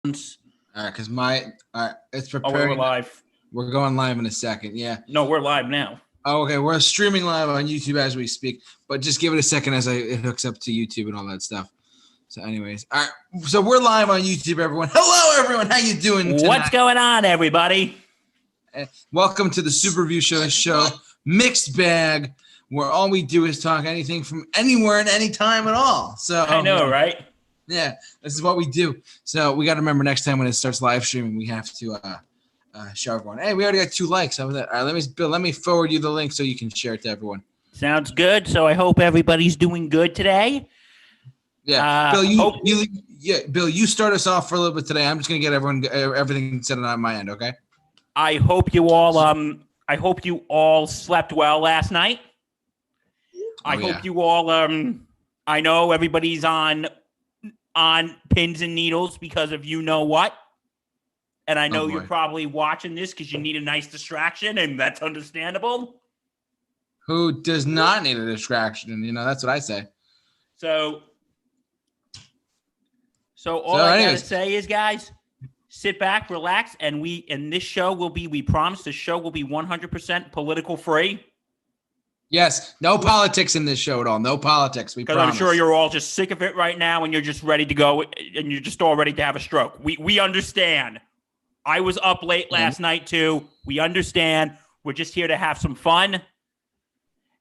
Because it's Oh, we're preparing. live. We're going live in a second. Yeah. No, we're live now. Oh, okay. We're streaming live on YouTube as we speak, but just give it a second as it hooks up to YouTube and all that stuff. So, anyways, all right. So we're live on YouTube, everyone. Hello, everyone. How you doing tonight? What's going on, everybody? Welcome to the Super Review Show, mixed bag, where all we do is talk anything from anywhere and any time at all. So I know, right? Yeah, this is what we do. So we got to remember next time when it starts live streaming, we have to show everyone. Hey, we already got 2 likes over that. All right, let me forward you the link so you can share it to everyone. Sounds good. So I hope everybody's doing good today. Yeah, Bill, you start us off for a little bit today. I'm just gonna get everything set on my end. Okay. I hope you all slept well last night. I hope you all I know everybody's on pins and needles because of you know what. And I know you're probably watching this because you need a nice distraction, and that's understandable. Who does not need a distraction? You know, that's what I say. So I gotta say is, guys, sit back, relax, and we promise this show will be 100% political free. Yes, no politics in this show at all. No politics. We promise. Because I'm sure you're all just sick of it right now, and you're just ready to go, and you're just all ready to have a stroke. We understand. I was up late last night too. We understand. We're just here to have some fun.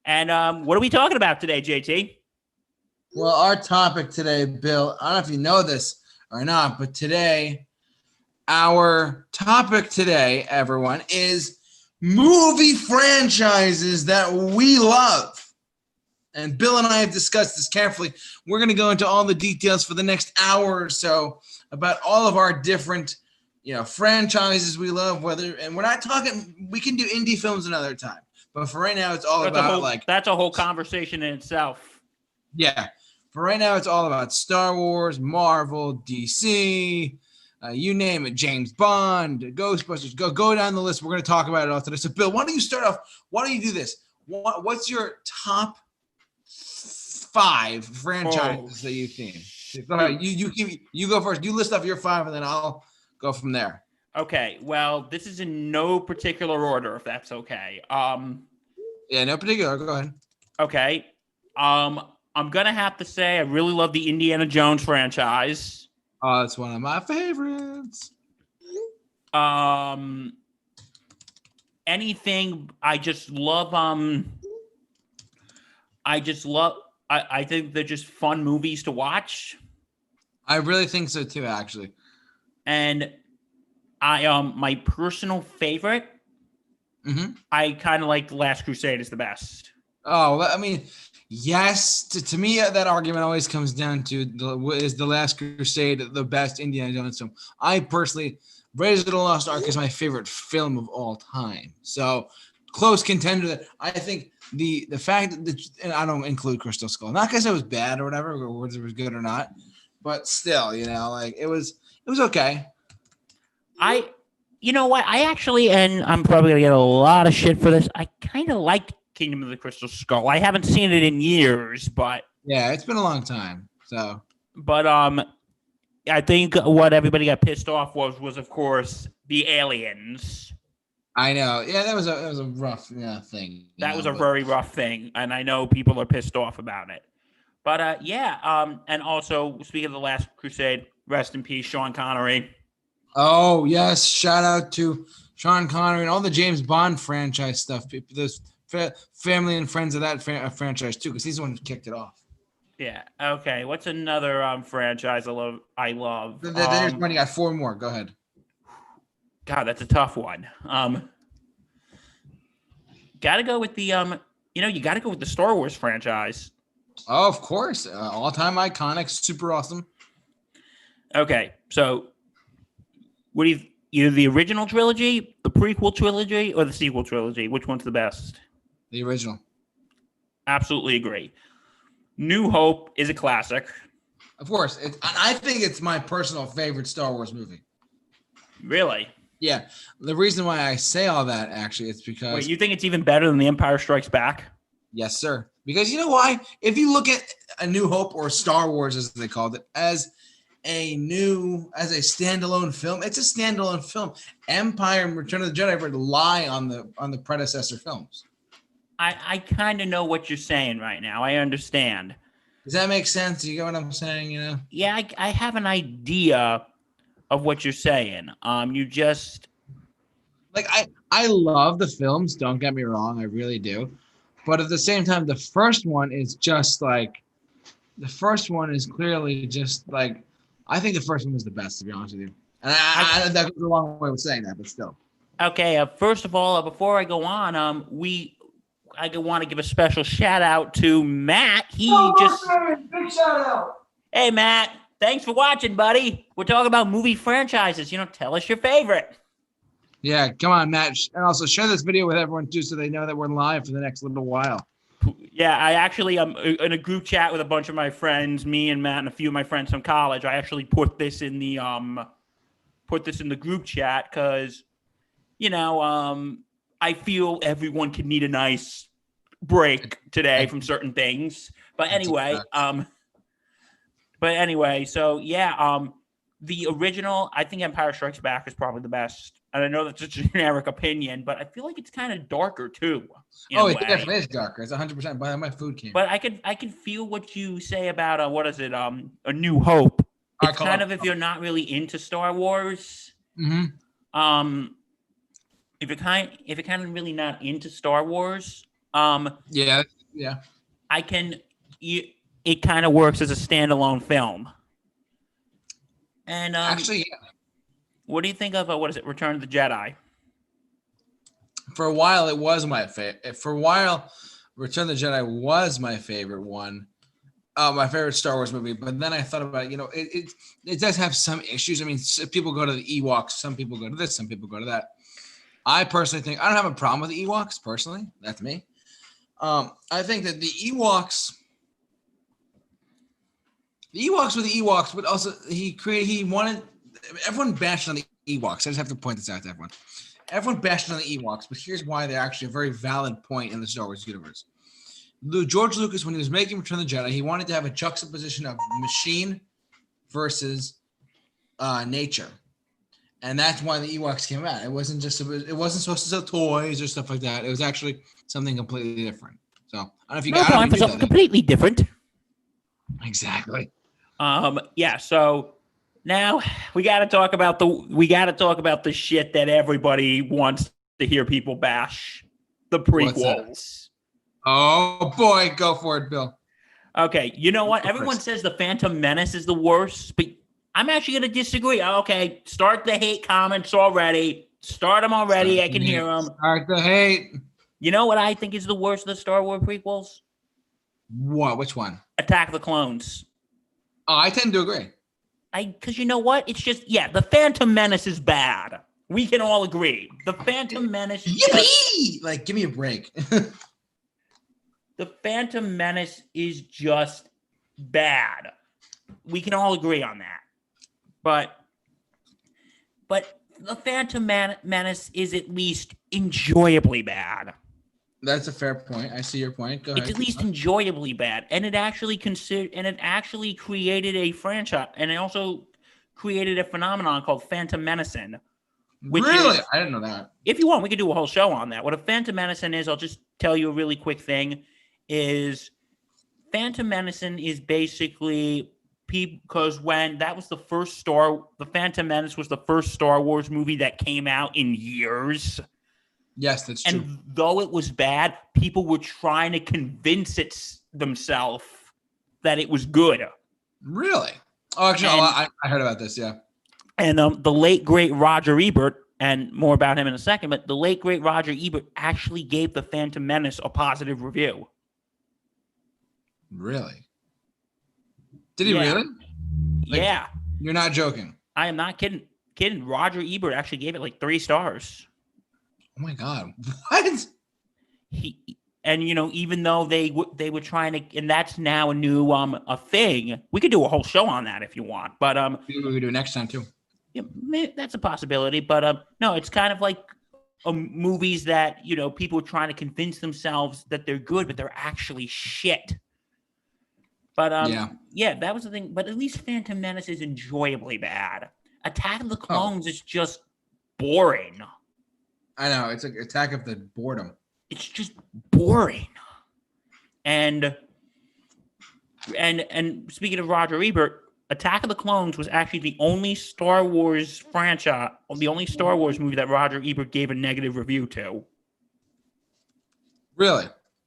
And what are we talking about today, JT? Well, our topic today, Bill, I don't know if you know this or not, but our topic today, everyone, is movie franchises that we love. And Bill and I have discussed this carefully. We're going to go into all the details for the next hour or so about all of our different, franchises we love. And we're not talking, we can do indie films another time. But for right now, it's all that's a whole conversation in itself. Yeah. For right now, it's all about Star Wars, Marvel, DC, you name it, James Bond, Ghostbusters. Go down the list. We're going to talk about it all today. So, Bill, why don't you start off? Why don't you do this? What's your top 5 franchises that you think? Go ahead. You go first. You list off your 5, and then I'll go from there. Okay. Well, this is in no particular order, if that's okay. Yeah, no particular. Go ahead. Okay. I'm going to have to say I really love the Indiana Jones franchise. Oh, it's one of my favorites. Anything, I just love, I think they're just fun movies to watch. I really think so too, actually. And my personal favorite, I kind of like The Last Crusade is the best. Oh, I mean, yes, to me, that argument always comes down to is The Last Crusade the best Indiana Jones film? I personally, Raiders of the Lost Ark is my favorite film of all time. So, close contender. That I think the fact that and I don't include Crystal Skull, not because it was bad or whatever, or whether it was good or not, but still, it was okay. You know what? I actually, and I'm probably gonna get a lot of shit for this. I kind of liked Kingdom of the Crystal Skull. I haven't seen it in years, but yeah, it's been a long time. So, but I think what everybody got pissed off was of course the aliens. I know. Yeah, that was a rough thing. That was a very rough thing, and I know people are pissed off about it. But and also speaking of The Last Crusade, rest in peace, Sean Connery. Oh yes, shout out to Sean Connery and all the James Bond franchise stuff. Those family and friends of that franchise too, because he's the one who kicked it off. Yeah. Okay. What's another franchise I love. There's one. You got 4 more. Go ahead. God, that's a tough one. Gotta go with the you gotta go with the Star Wars franchise. Oh, of course, all-time iconic, super awesome. Okay, so what do you either the original trilogy, the prequel trilogy, or the sequel trilogy? Which one's the best? The original. Absolutely agree. New Hope is a classic. Of course. I think it's my personal favorite Star Wars movie. Really? Yeah. The reason why I say all that, actually, it's because... Wait, you think it's even better than The Empire Strikes Back? Yes, sir. Because you know why? If you look at A New Hope, or Star Wars as they called it, as a standalone film. It's a standalone film. Empire and Return of the Jedi rely on the predecessor films. I kind of know what you're saying right now. I understand. Does that make sense? You get what I'm saying? Yeah, I have an idea of what you're saying. You just I love the films. Don't get me wrong, I really do. But at the same time, the first one is clearly just like, I think the first one was the best, to be honest with you. And that goes a long way with saying that, but still. Okay. First of all, before I go on, I want to give a special shout out to Matt. Big shout out. Hey, Matt. Thanks for watching, buddy. We're talking about movie franchises. Tell us your favorite. Yeah, come on, Matt. And also share this video with everyone, too, so they know that we're live for the next little while. Yeah, I actually am in a group chat with a bunch of my friends, me and Matt and a few of my friends from college. I actually put this in the group chat because, I feel everyone could need a nice break today from certain things. But anyway, so yeah, the original, I think Empire Strikes Back is probably the best. And I know that's a generic opinion, but I feel like it's kind of darker too. It definitely is darker. It's 100%. By my food came. But I could feel what you say about what is it? A New Hope. It's kind of if you're not really into Star Wars. Mm-hmm. If you're kind of really not into Star Wars. Yeah. It kind of works as a standalone film. And actually, yeah. What do you think of Return of the Jedi? For a while, it was my favorite. For a while, Return of the Jedi was my favorite one, my favorite Star Wars movie. But then I thought about it. It does have some issues. I mean, people go to the Ewoks. Some people go to this. Some people go to that. I personally think I don't have a problem with the Ewoks. Personally, that's me. I think that the Ewoks were the Ewoks, but also he wanted. Everyone bashed on the Ewoks. I just have to point this out to everyone. Everyone bashed on the Ewoks, but here's why they're actually a very valid point in the Star Wars universe. George Lucas, when he was making Return of the Jedi, he wanted to have a juxtaposition of machine versus nature, and that's why the Ewoks came out. It wasn't supposed to sell toys or stuff like that. It was actually something completely different. So I don't know if you got time for something completely different. Exactly. Yeah. So. Now we got to talk about the shit that everybody wants to hear people bash, the prequels. Oh boy, go for it, Bill. Okay, you know what? Everyone says the Phantom Menace is the worst, but I'm actually going to disagree. Okay, start the hate comments already. Start them already. I can hear them. Start the hate. You know what I think is the worst of the Star Wars prequels? What? Which one? Attack of the Clones. Oh, I tend to agree. Because you know what? It's just, the Phantom Menace is bad. We can all agree. The Phantom Menace. Yippee! Give me a break. The Phantom Menace is just bad. We can all agree on that. But the Phantom Menace is at least enjoyably bad. That's a fair point. I see your point. Go ahead. It's at least enjoyably bad, and it actually created a franchise, and it also created a phenomenon called Phantom Menace. Really? I didn't know that. If you want, we could do a whole show on that. What a Phantom Menace is, I'll just tell you a really quick thing, is Phantom Menace is basically because when that was the Phantom Menace was the first Star Wars movie that came out in years. Yes, that's true. And though it was bad, people were trying to convince themselves that it was good. Really? Oh, actually, I heard about this, yeah. And the late, great Roger Ebert, and more about him in a second, but the late, great Roger Ebert actually gave The Phantom Menace a positive review. Really? Did he really? Yeah. You're not joking. I am not kidding. Roger Ebert actually gave it 3 stars. Oh my God! What? Even though they were trying to, and that's now a new a thing. We could do a whole show on that if you want, but we could do it next time too. Yeah, that's a possibility, but no, it's kind of like movies that people are trying to convince themselves that they're good, but they're actually shit. But yeah, that was the thing. But at least Phantom Menace is enjoyably bad. Attack of the Clones is just boring. I know, it's like Attack of the Boredom. It's just boring. And speaking of Roger Ebert, Attack of the Clones was actually the only Star Wars franchise, the only Star Wars movie that Roger Ebert gave a negative review to. Really?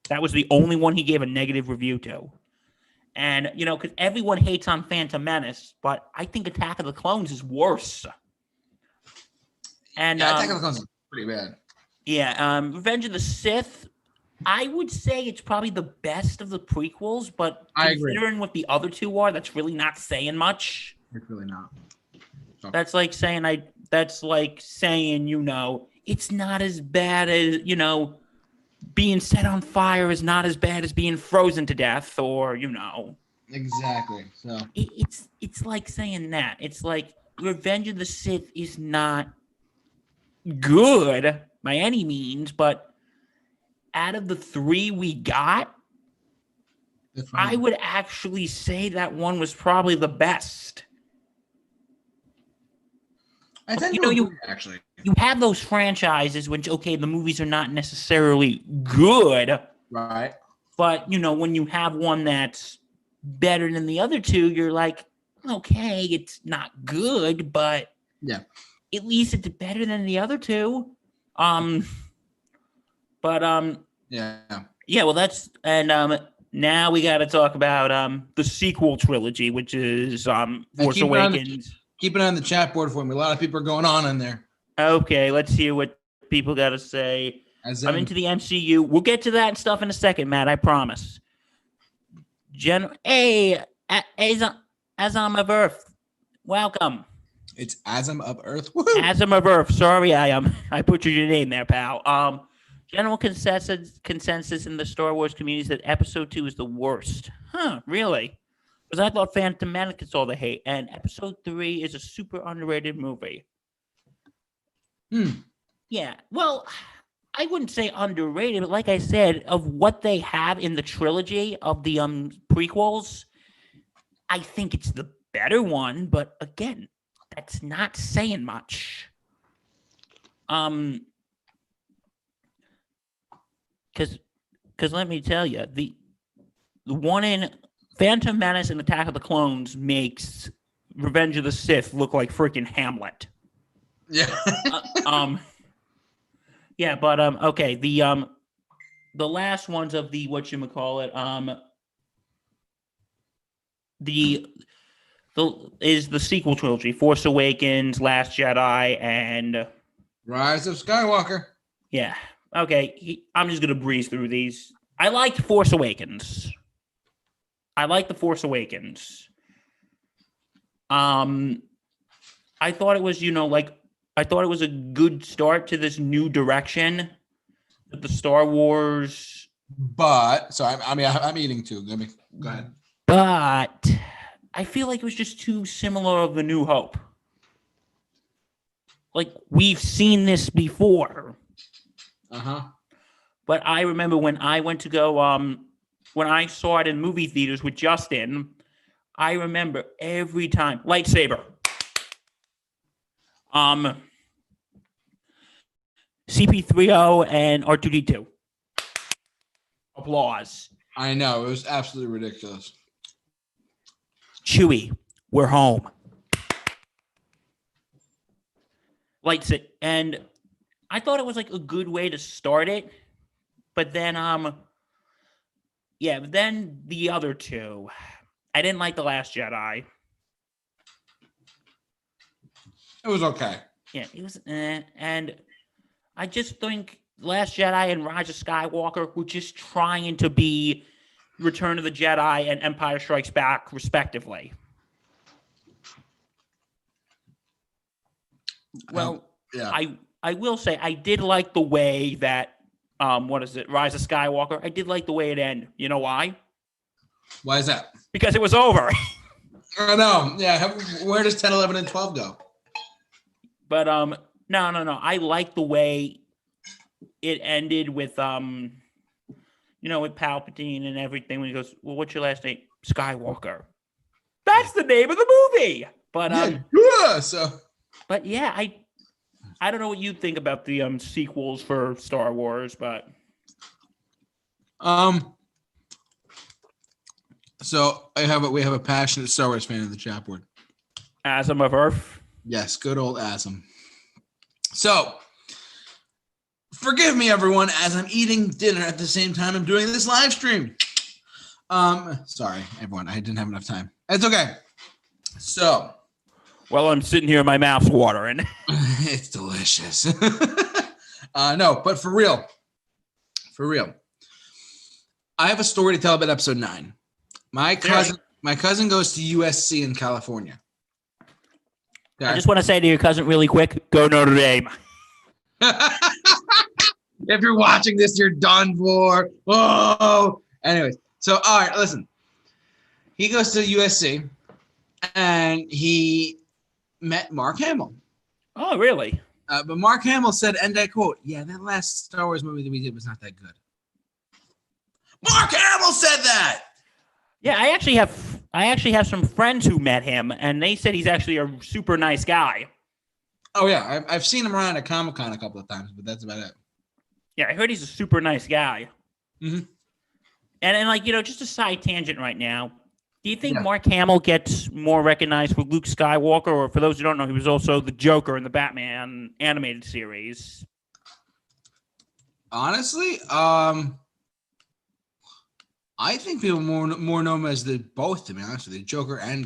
That was the only one he gave a negative review to. And, because everyone hates on Phantom Menace, but I think Attack of the Clones is worse. And Attack of the Clones is pretty bad. Yeah, Revenge of the Sith, I would say it's probably the best of the prequels, but considering what the other two are, that's really not saying much. It's really not. So. That's like saying it's not as bad as, being set on fire is not as bad as being frozen to death, or Exactly. So it's like saying that. It's like Revenge of the Sith is not good by any means, but out of the three we got, I would actually say that one was probably the best. I tend to agree, actually. You have those franchises which, okay, the movies are not necessarily good. Right. But, when you have one that's better than the other two, you're like, okay, it's not good, but yeah, at least it's better than the other two. Yeah, well, that's, and now we got to talk about the sequel trilogy, which is Force Awakens. Keep it on the chat board for me. A lot of people are going on in there. Okay, let's hear what people got to say. I'm into the MCU. We'll get to that and stuff in a second, Matt. I promise. Azam of Earth, welcome. It's Azam of Earth. Woo-hoo. Azam of Earth. Sorry, I butchered your name there, pal. General consensus in the Star Wars community is that Episode 2 is the worst. Huh? Really? Because I thought Phantom Menace gets all the hate, and Episode 3 is a super underrated movie. Yeah, well, I wouldn't say underrated, but like I said, of what they have in the trilogy of the prequels, I think it's the better one, but again, that's not saying much. Because let me tell you, the one in Phantom Menace and Attack of the Clones makes Revenge of the Sith look like freaking Hamlet. Yeah. Yeah, but okay, the last ones of the whatchamacallit, is the sequel trilogy, Force Awakens, Last Jedi, and Rise of Skywalker. Yeah. Okay, I'm just gonna breeze through these. I liked Force Awakens. I thought it was, I thought it was a good start to this new direction that the Star Wars. But I'm eating too. Go ahead. But I feel like it was just too similar of the New Hope. Like, we've seen this before. But I remember when I went to go, when I saw it in movie theaters with Justin, I remember every time lightsaber. CP3O and R2D2. Applause. I know, it was absolutely ridiculous. Chewie, we're home. Lightsaber, and I thought it was like a good way to start it, but then then the other two, I didn't like The Last Jedi. It was okay. Yeah, it was, and I just think Last Jedi and Rise of Skywalker were just trying to be Return of the Jedi and Empire Strikes Back, respectively. Well, yeah. I will say I did like the way that Rise of Skywalker. I did like the way it ended. You know why? Why is that? Because it was over. I know. Yeah. Where does 10, 11, and 12 go? But no. I like the way it ended with with Palpatine and everything. When he goes, "Well, what's your last name?" Skywalker. That's the name of the movie. But But yeah, I don't know what you think about the sequels for Star Wars, but so we have a passionate Star Wars fan in the chat board. Asm of Earth. Yes, good old Asm. So forgive me, everyone, as I'm eating dinner at the same time I'm doing this live stream. Sorry, everyone, I didn't have enough time. It's okay. So, well, I'm sitting here, my mouth's watering. It's delicious. No, but for real, I have a story to tell about episode 9. My cousin goes to USC in California. Okay. I just want to say to your cousin really quick, go Notre Dame. If you're watching this, you're done for. Oh, anyways. So, all right, listen. He goes to USC, and he met Mark Hamill. Oh, really? But Mark Hamill said, and I quote, "Yeah, that last Star Wars movie that we did was not that good." Mark Hamill said that. Yeah, I actually have some friends who met him, and they said he's actually a super nice guy. Oh yeah, I've seen him around at Comic-Con a couple of times, but that's about it. Yeah, I heard he's a super nice guy. Mm-hmm. And like, just a side tangent right now. Do you think Mark Hamill gets more recognized for Luke Skywalker, or for those who don't know, he was also the Joker in the Batman animated series? Honestly, I think people more know him as both, to be honest with you, Joker and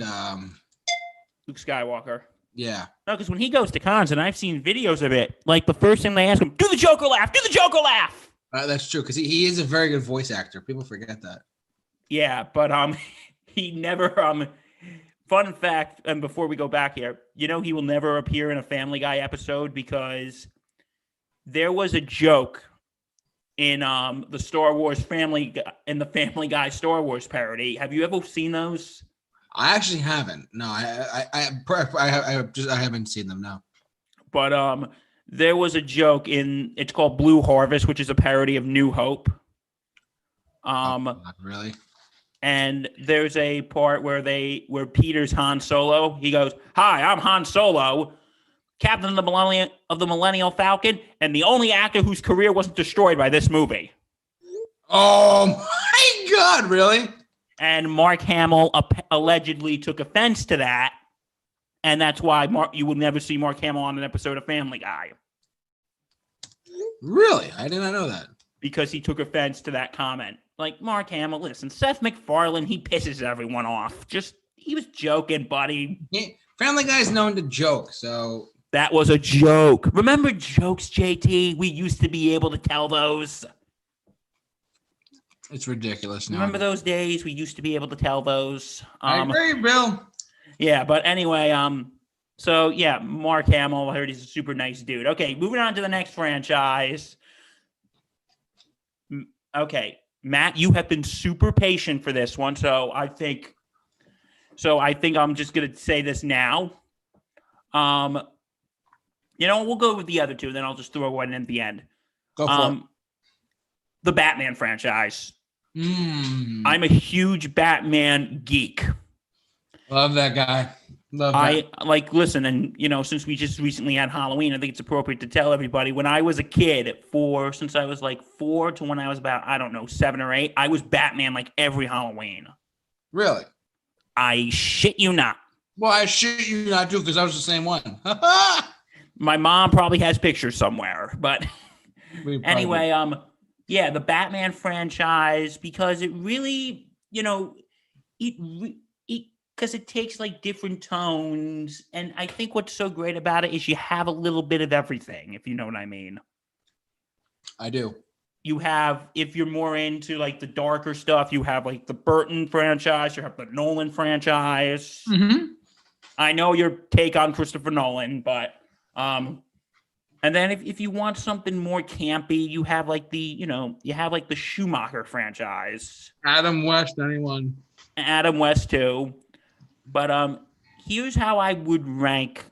Luke Skywalker. Yeah. No, because when he goes to cons, and I've seen videos of it, like the first thing they ask him, do the Joker laugh, do the Joker laugh. That's true, because he is a very good voice actor. People forget that. Yeah, but he never fun fact, and before we go back here, he will never appear in a Family Guy episode because there was a joke in the Star Wars Family Guy Star Wars parody. Have you ever seen those? I actually haven't. No, I haven't seen them. No. But there was a joke it's called Blue Harvest, which is a parody of New Hope. Not really. And there's a part where Peter's Han Solo. He goes, "Hi, I'm Han Solo, captain of the Millennial Falcon, and the only actor whose career wasn't destroyed by this movie." Oh my God! Really? And Mark Hamill allegedly took offense to that, and that's why you will never see Mark Hamill on an episode of Family Guy. Really? I did not know that. Because he took offense to that comment. Like, Mark Hamill, listen, Seth MacFarlane, he pisses everyone off. He was joking, buddy. Yeah, Family Guy's known to joke, so... That was a joke. Remember jokes, JT? We used to be able to tell those. It's ridiculous now. Remember those days? We used to be able to tell those. I agree, Bill. Yeah, but anyway, so yeah, Mark Hamill, I heard he's a super nice dude. Okay, moving on to the next franchise. Okay, Matt, you have been super patient for this one, so I think I'm just gonna say this now. We'll go with the other two, then I'll just throw one in at the end. Go for it. The Batman franchise. I'm a huge Batman geek. Love that guy. Listen, and since we just recently had Halloween, I think it's appropriate to tell everybody, when I was a kid, since I was like 4 to when I was about, 7 or 8, I was Batman like every Halloween. Really? I shit you not. Well, I shit you not too, because I was the same one. My mom probably has pictures somewhere, but anyway, yeah, the Batman franchise, because it really, because it takes like different tones, and I think what's so great about it is you have a little bit of everything, if you know what I mean. I do. You have, if you're more into like the darker stuff, you have like the Burton franchise, you have the Nolan franchise. Mm-hmm. I know your take on Christopher Nolan, but and then if you want something more campy, you have like the Schumacher franchise. Adam West, anyone. Adam West too. But here's how I would rank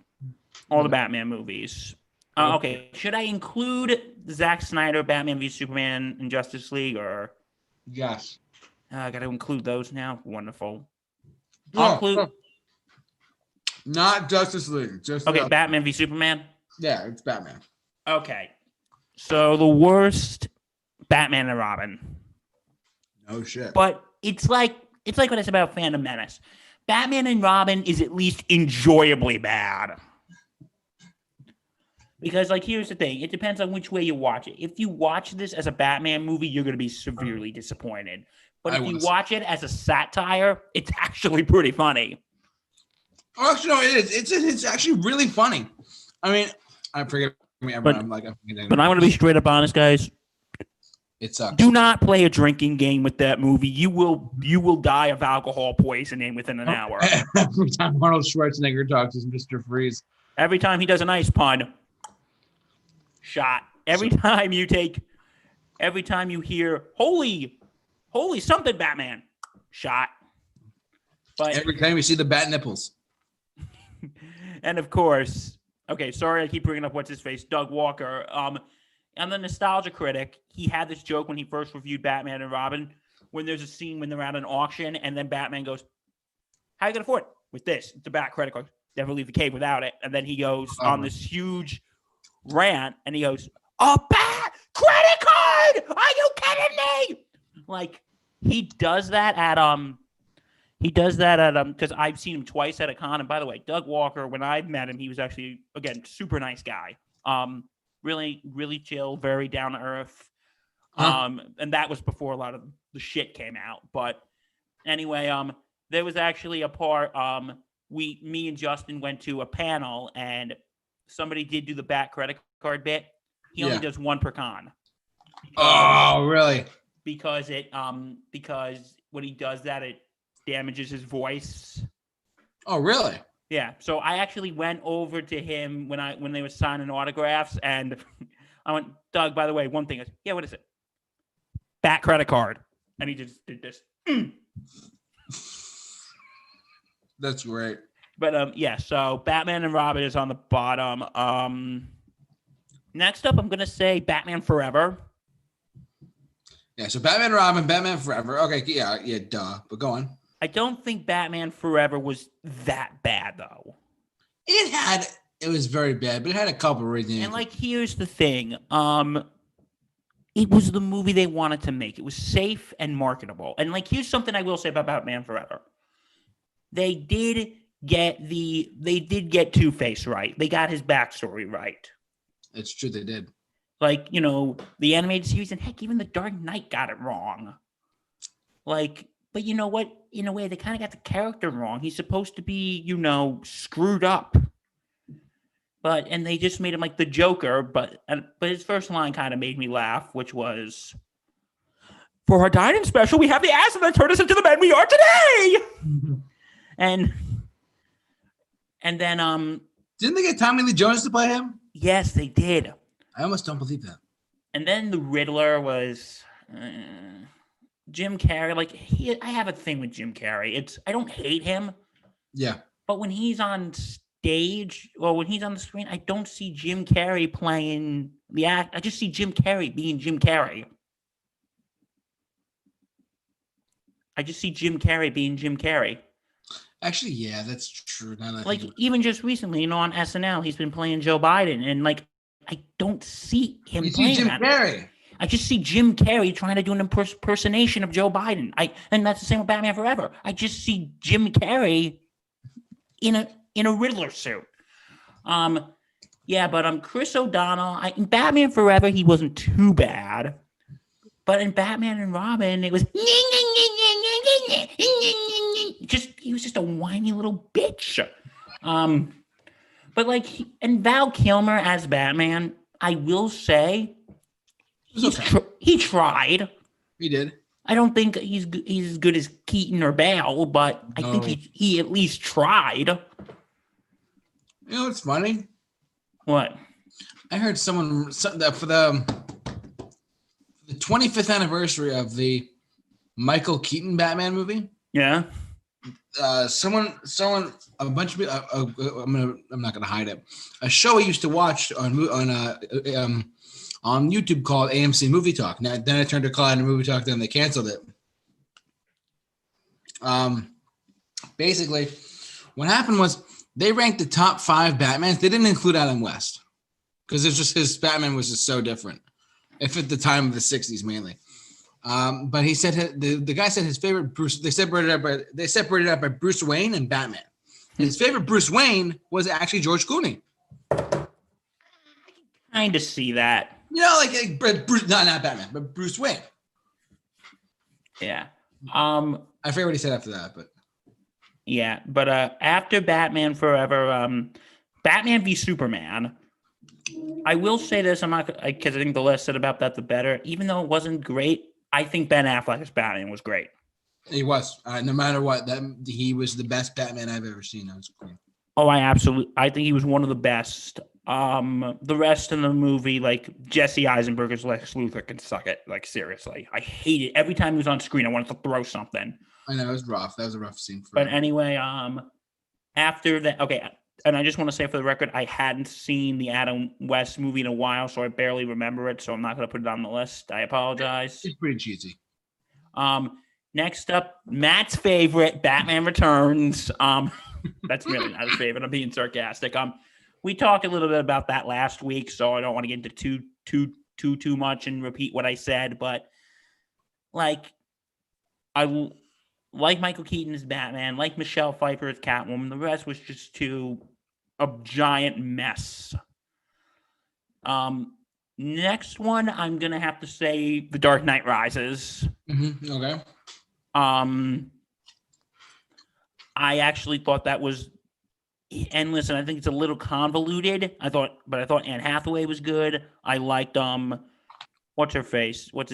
all the Batman movies. Okay, should I include Zack Snyder, Batman v Superman, and Justice League, or? Yes. I got to include those now. Wonderful. Not Justice League. Just okay, Batman v Superman. Yeah, it's Batman. Okay, so the worst Batman and Robin. No shit. But it's like what I said about Phantom Menace. Batman and Robin is at least enjoyably bad. Because, like, here's the thing. It depends on which way you watch it. If you watch this as a Batman movie, you're going to be severely disappointed. But if you watch it as a satire, it's actually pretty funny. Oh, actually, no, it is. It's actually really funny. I mean, I forget. But I'm going to be straight up honest, guys. It sucks. Do not play a drinking game with that movie. You will die of alcohol poisoning within an hour. Every time Arnold Schwarzenegger talks as Mr. Freeze. Every time he does an ice pun. Shot. Every time you hear holy something Batman. Shot. But every time you see the bat nipples. And of course, okay, sorry I keep bringing up what's his face, Doug Walker. I'm the nostalgia critic. He had this joke when he first reviewed Batman and Robin, when there's a scene when they're at an auction and then Batman goes, "How are you gonna afford it?" With this, it's a bat credit card. Never leave the cave without it. And then he goes on this huge rant and he goes, "A bat credit card? Are you kidding me?" Like, he does that at because I've seen him twice at a con. And by the way, Doug Walker, when I met him, he was actually, again, super nice guy. Really, really chill, very down to earth. And that was before a lot of the shit came out. But anyway, there was actually a part, me and Justin went to a panel and somebody did do the bat credit card bit. He only does one per con. Oh, really? Because when he does that, it damages his voice. Oh, really? Yeah. So I actually went over to him when they were signing autographs, and I went, "Doug, by the way, one thing is, yeah, what is it? Bat credit card." And he just did this. That's great. But yeah, so Batman and Robin is on the bottom. Next up, I'm gonna say Batman Forever. Yeah, so Batman and Robin, Batman Forever. Okay, yeah, duh. But go on. I don't think Batman Forever was that bad though. It was very bad, but it had a couple redeeming. And like, here's the thing. It was the movie they wanted to make. It was safe and marketable. And like, here's something I will say about Batman Forever. They did get Two-Face right. They got his backstory right. It's true, they did. Like, the animated series, and heck, even the Dark Knight got it wrong. Like, but you know what? In a way, they kind of got the character wrong. He's supposed to be, screwed up. And they just made him like the Joker, but his first line kind of made me laugh, which was, "For our dining special, we have the acid that turned us into the men we are today." And then didn't they get Tommy Lee Jones to play him? Yes, they did. I almost don't believe that. And then the Riddler was Jim Carrey. Like, I have a thing with Jim Carrey. I don't hate him. Yeah. But when he's on stage or when he's on the screen, I don't see Jim Carrey playing the act. I just see Jim Carrey being Jim Carrey. Actually, yeah, that's true. Like, even just recently, on SNL, he's been playing Joe Biden, and like, I don't see him playing Jim Carrey. I just see Jim Carrey trying to do an impersonation of Joe Biden. And that's the same with Batman Forever. I just see Jim Carrey in a Riddler suit. Yeah, but Chris O'Donnell, in Batman Forever, he wasn't too bad. But in Batman and Robin, it was he was just a whiny little bitch. But like, and Val Kilmer as Batman, I will say, he tried. He did. I don't think he's as good as Keaton or Bale, but I think he at least tried. You know what's funny? What? I heard someone that for the 25th anniversary of the Michael Keaton Batman movie. Yeah. Someone, a bunch of people. I'm not gonna hide it. A show I used to watch on YouTube called AMC Movie Talk. Now, then I turned to call it a Movie Talk. Then they canceled it. Basically, what happened was they ranked the top 5 Batmans. They didn't include Adam West because it's just his Batman was just so different. If at the time of the 60s mainly. But he said the guy said his favorite Bruce. They separated out by Bruce Wayne and Batman. His favorite Bruce Wayne was actually George Clooney. Kind of see that. You know, like Bruce, not Batman, but Bruce Wayne. Yeah. I forget what he said after that, but yeah. But after Batman Forever, Batman v Superman. I will say this, I'm not because I think the less said about that, the better. Even though it wasn't great, I think Ben Affleck's Batman was great. He was. No matter what, he was the best Batman I've ever seen. That was cool. Oh, I think he was one of the best. The rest of the movie, like Jesse Eisenberg's Lex Luthor can suck it. Like seriously, I hate it. Every time he was on screen, I wanted to throw something. I know it was rough. That was a rough scene for him. But anyway, after that, okay. And I just want to say for the record, I hadn't seen the Adam West movie in a while, so I barely remember it. So I'm not going to put it on the list. I apologize. It's pretty cheesy. Next up, Matt's favorite, Batman Returns. That's really not his favorite. I'm being sarcastic. We talked a little bit about that last week, so I don't want to get into too much and repeat what I said. But like, I like Michael Keaton as Batman, like Michelle Pfeiffer as Catwoman. The rest was just a giant mess. Next one, I'm gonna have to say The Dark Knight Rises. Mm-hmm. Okay. I actually thought that was, and listen, I think it's a little convoluted. I thought Anne Hathaway was good. I liked what's his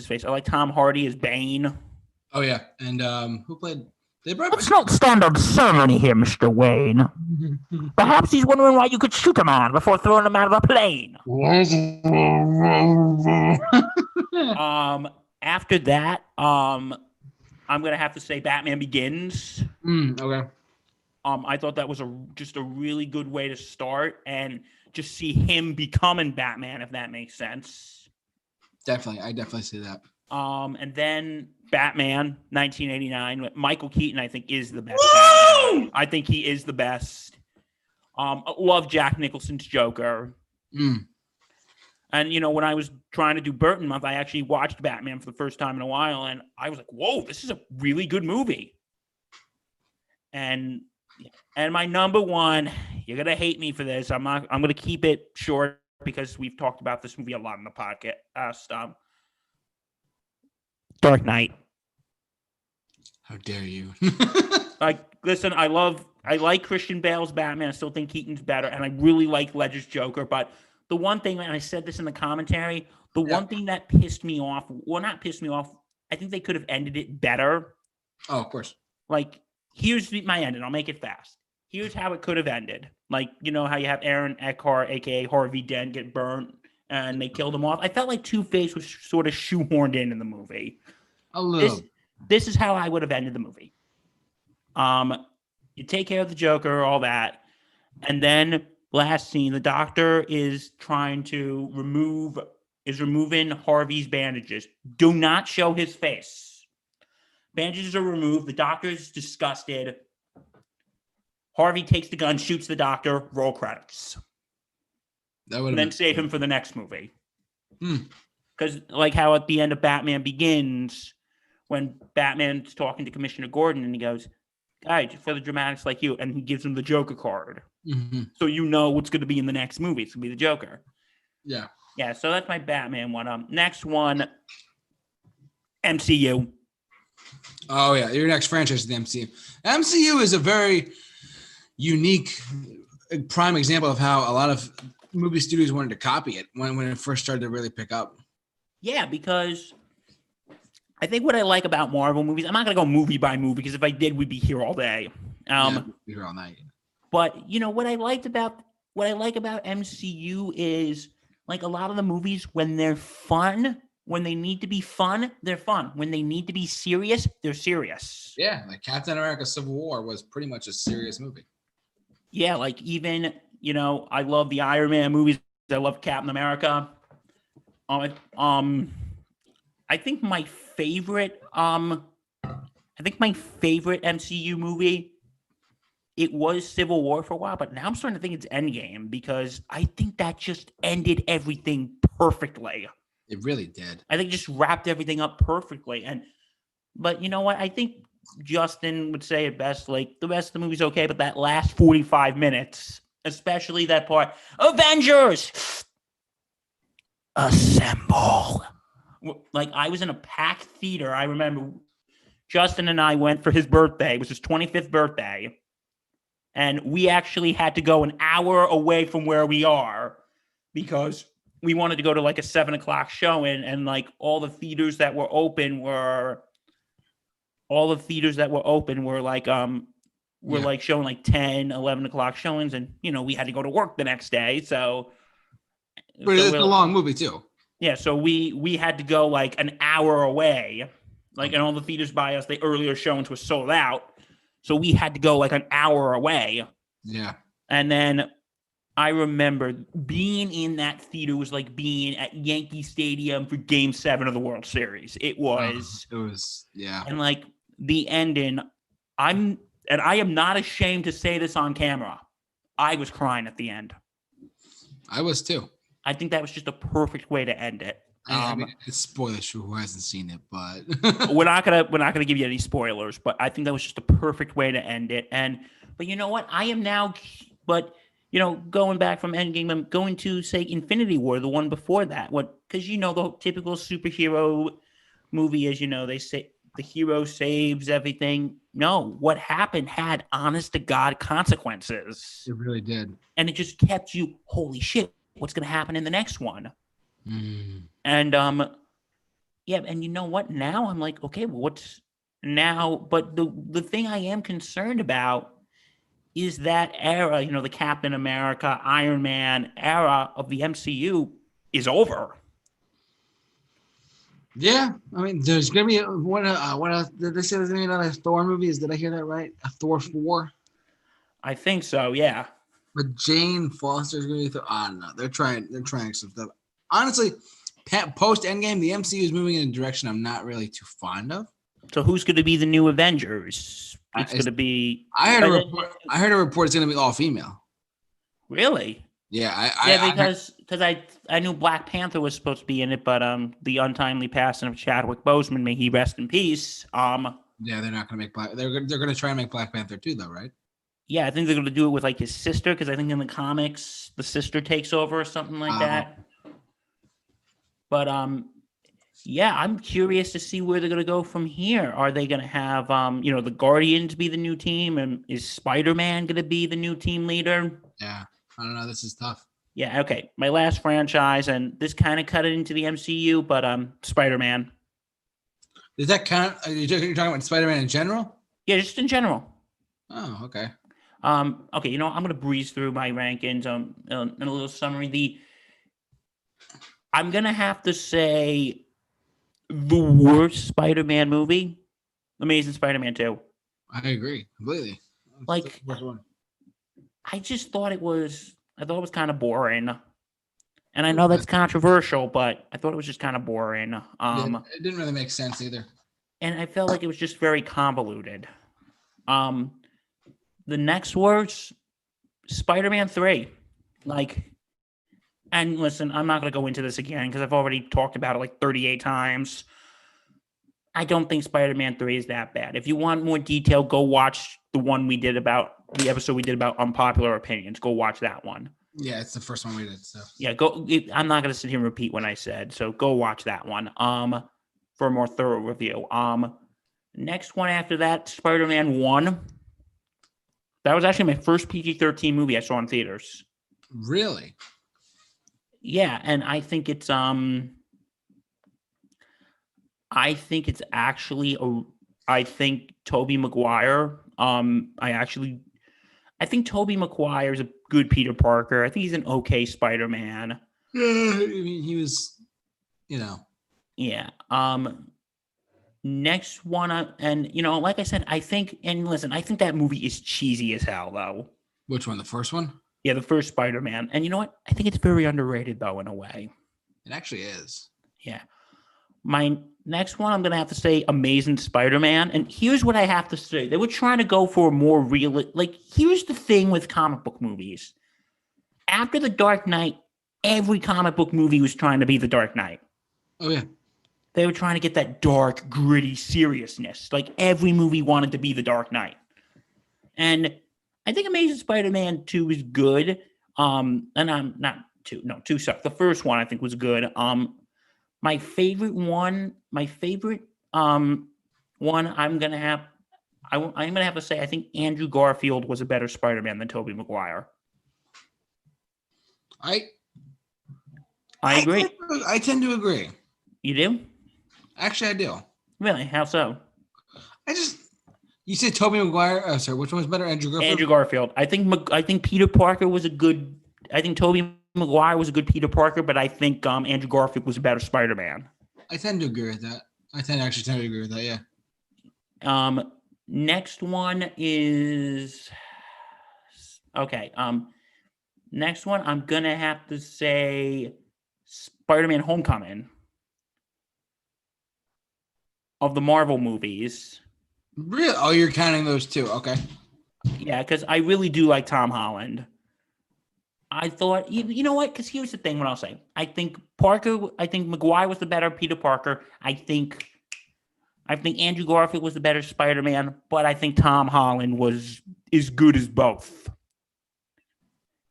face? I like Tom Hardy as Bane. Oh yeah, and who played? Let's not stand on ceremony here, Mr. Wayne. Perhaps he's wondering why you could shoot a man before throwing him out of a plane. After that, I'm gonna have to say Batman Begins. Okay. I thought that was just a really good way to start and just see him becoming Batman, if that makes sense. Definitely, I definitely see that. And then Batman 1989. Michael Keaton, I think, is the best. Batman. I think he is the best. Love Jack Nicholson's Joker. And when I was trying to do Burton Month, I actually watched Batman for the first time in a while, and I was like, "Whoa, this is a really good movie." And my number one, you're gonna hate me for this. I'm gonna keep it short because we've talked about this movie a lot in the podcast. Dark Knight. How dare you? Listen, I like Christian Bale's Batman. I still think Keaton's better, and I really like Ledger's Joker. But the one thing, and I said this in the commentary, one thing that pissed me off, well, not pissed me off, I think they could have ended it better. Oh, of course. Like, here's my ending. I'll make it fast. Here's how it could have ended. Like, how you have Aaron Eckhart, a.k.a. Harvey Dent, get burnt, and they killed him off. I felt like Two-Face was sort of shoehorned in the movie. A little. This is how I would have ended the movie. You take care of the Joker, all that, and then last scene, the doctor is removing Harvey's bandages. Do not show his face. Bandages are removed. The doctor is disgusted. Harvey takes the gun, shoots the doctor. Roll credits. And then save him for the next movie. Because like how at the end of Batman Begins, when Batman's talking to Commissioner Gordon and he goes, "Guys, for the dramatics like you," and he gives him the Joker card. Mm-hmm. So what's going to be in the next movie. It's going to be the Joker. Yeah. Yeah, so that's my Batman one. Next one, MCU. Oh, yeah. Your next franchise is the MCU. MCU is a very unique, prime example of how a lot of movie studios wanted to copy it when it first started to really pick up. Yeah, because I think what I like about Marvel movies, I'm not going to go movie by movie because if I did, we'd be here all day. We'd be here all night. But, what I like about MCU is like a lot of the movies when they're fun, when they need to be fun, they're fun. When they need to be serious, they're serious. Yeah, like Captain America Civil War was pretty much a serious movie. Yeah, like even, I love the Iron Man movies. I love Captain America. I think my favorite I think my favorite MCU movie, it was Civil War for a while, but now I'm starting to think it's Endgame because I think that just ended everything perfectly. It really did. I think it just wrapped everything up perfectly. But you know what? I think Justin would say it best. Like, the rest of the movie's okay, but that last 45 minutes, especially that part, Avengers, assemble. Like, I was in a packed theater. I remember Justin and I went for his birthday. It was his 25th birthday. And we actually had to go an hour away from where we are because we wanted to go to like a 7:00 showing, and like all the theaters that were open were like showing like 10, 11 o'clock showings, and we had to go to work the next day. But it's a long movie too. Yeah, so we had to go like an hour away, like, and all the theaters by us, the earlier showings were sold out. So we had to go like an hour away. Yeah. And then I remember being in that theater was like being at Yankee Stadium for Game 7 of the World Series. It was, yeah. And like the ending, I am not ashamed to say this on camera, I was crying at the end. I was too. I think that was just a perfect way to end it. I mean, it's spoilers for who hasn't seen it, but we're not gonna give you any spoilers. But I think that was just a perfect way to end it. But you know what? I am now, going back from Endgame, I'm going to say Infinity War, the one before that. Because the typical superhero movie is, they say the hero saves everything. No, what happened had honest to God consequences. It really did, and it just kept you, holy shit, what's gonna happen in the next one? And and you know what? Now I'm like, okay, well, what's now? But the thing I am concerned about is that era, the Captain America, Iron Man era of the MCU is over. Yeah, I mean, there's gonna be did they say there's gonna be another Thor movie? Did I hear that right? A Thor 4? I think so, yeah. But Jane Foster's gonna be I don't know. They're trying some stuff. Honestly, post Endgame, the MCU is moving in a direction I'm not really too fond of. So who's going to be the new Avengers? It's going to be. I heard a report it's going to be all female. Really? Yeah, because I knew Black Panther was supposed to be in it, but the untimely passing of Chadwick Boseman, may he rest in peace. Yeah, they're not going to make Black. They're going to try and make Black Panther 2, though, right? Yeah, I think they're going to do it with like his sister, because I think in the comics the sister takes over or something like that. But yeah, I'm curious to see where they're going to go from here. Are they going to have the Guardians be the new team, and is Spider-Man going to be the new team leader? Yeah, I don't know. This is tough. Yeah, okay. My last franchise, and this kind of cut it into the MCU, but Spider-Man. Does that count? You're talking about Spider-Man in general? Yeah, just in general. Oh, okay. Okay, I'm going to breeze through my rankings in a little summary. I'm going to have to say the worst Spider-Man movie, Amazing Spider-Man 2. I agree completely. Like, I thought it was kind of boring. And I know that's controversial, but I thought it was just kind of boring. It didn't really make sense either. And I felt like it was just very convoluted. The next worst, Spider-Man 3. And listen, I'm not going to go into this again because I've already talked about it like 38 times. I don't think Spider-Man 3 is that bad. If you want more detail, go watch the episode we did about unpopular opinions. Go watch that one. Yeah, it's the first one we did. So yeah, I'm not going to sit here and repeat what I said. So go watch that one. For a more thorough review. Next one after that, Spider-Man 1. That was actually my first PG-13 movie I saw in theaters. Really? Yeah, and I think it's actually I think Tobey Maguire. I think Tobey Maguire is a good Peter Parker. I think he's an okay Spider-Man. Yeah, I mean, he was, Yeah. Next one, and like I said, I think that movie is cheesy as hell, though. Which one? The first one? Yeah, the first Spider-Man. And you know what? I think it's very underrated, though, in a way. It actually is. Yeah. My next one, I'm going to have to say Amazing Spider-Man. And here's what I have to say. They were trying to go for a more real... Like, here's the thing with comic book movies. After The Dark Knight, every comic book movie was trying to be The Dark Knight. Oh, yeah. They were trying to get that dark, gritty seriousness. Like, every movie wanted to be The Dark Knight. And I think Amazing Spider-Man 2 is good. And I'm not 2. No, 2 sucked. The first one I think was good. My favorite one, I'm gonna have to say I think Andrew Garfield was a better Spider-Man than Tobey Maguire. I agree. I tend to agree. You do? Actually, I do. Really? How so? You said Tobey Maguire. Sorry, which one was better? Andrew Garfield. Andrew Garfield. I think Peter Parker was a good. I think Tobey Maguire was a good Peter Parker, but I think Andrew Garfield was a better Spider-Man. I tend to agree with that. I tend to agree with that. Yeah. Next one is okay. Next one, I'm gonna have to say Spider-Man: Homecoming of the Marvel movies. Really? Oh, you're counting those two? Okay. Yeah, because I really do like Tom Holland. I thought, you know what? Because here's the thing. What I'll say, I think Maguire was the better Peter Parker. I think Andrew Garfield was the better Spider-Man, but I think Tom Holland was as good as both.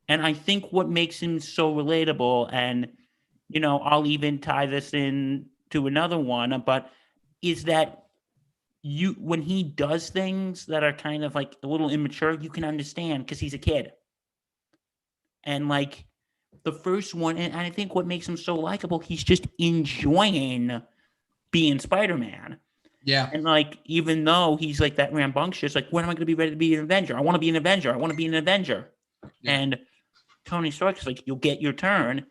And I think what makes him so relatable, and I'll even tie this in to another one, but is that when he does things that are kind of like a little immature, you can understand because he's a kid. And like the first one, and I think what makes him so likable, he's just enjoying being Spider-Man. Yeah. And like, even though he's like that rambunctious, like, when am I going to be ready to be an Avenger? I want to be an Avenger. I want to be an Avenger. Yeah. And Tony Stark's like, you'll get your turn.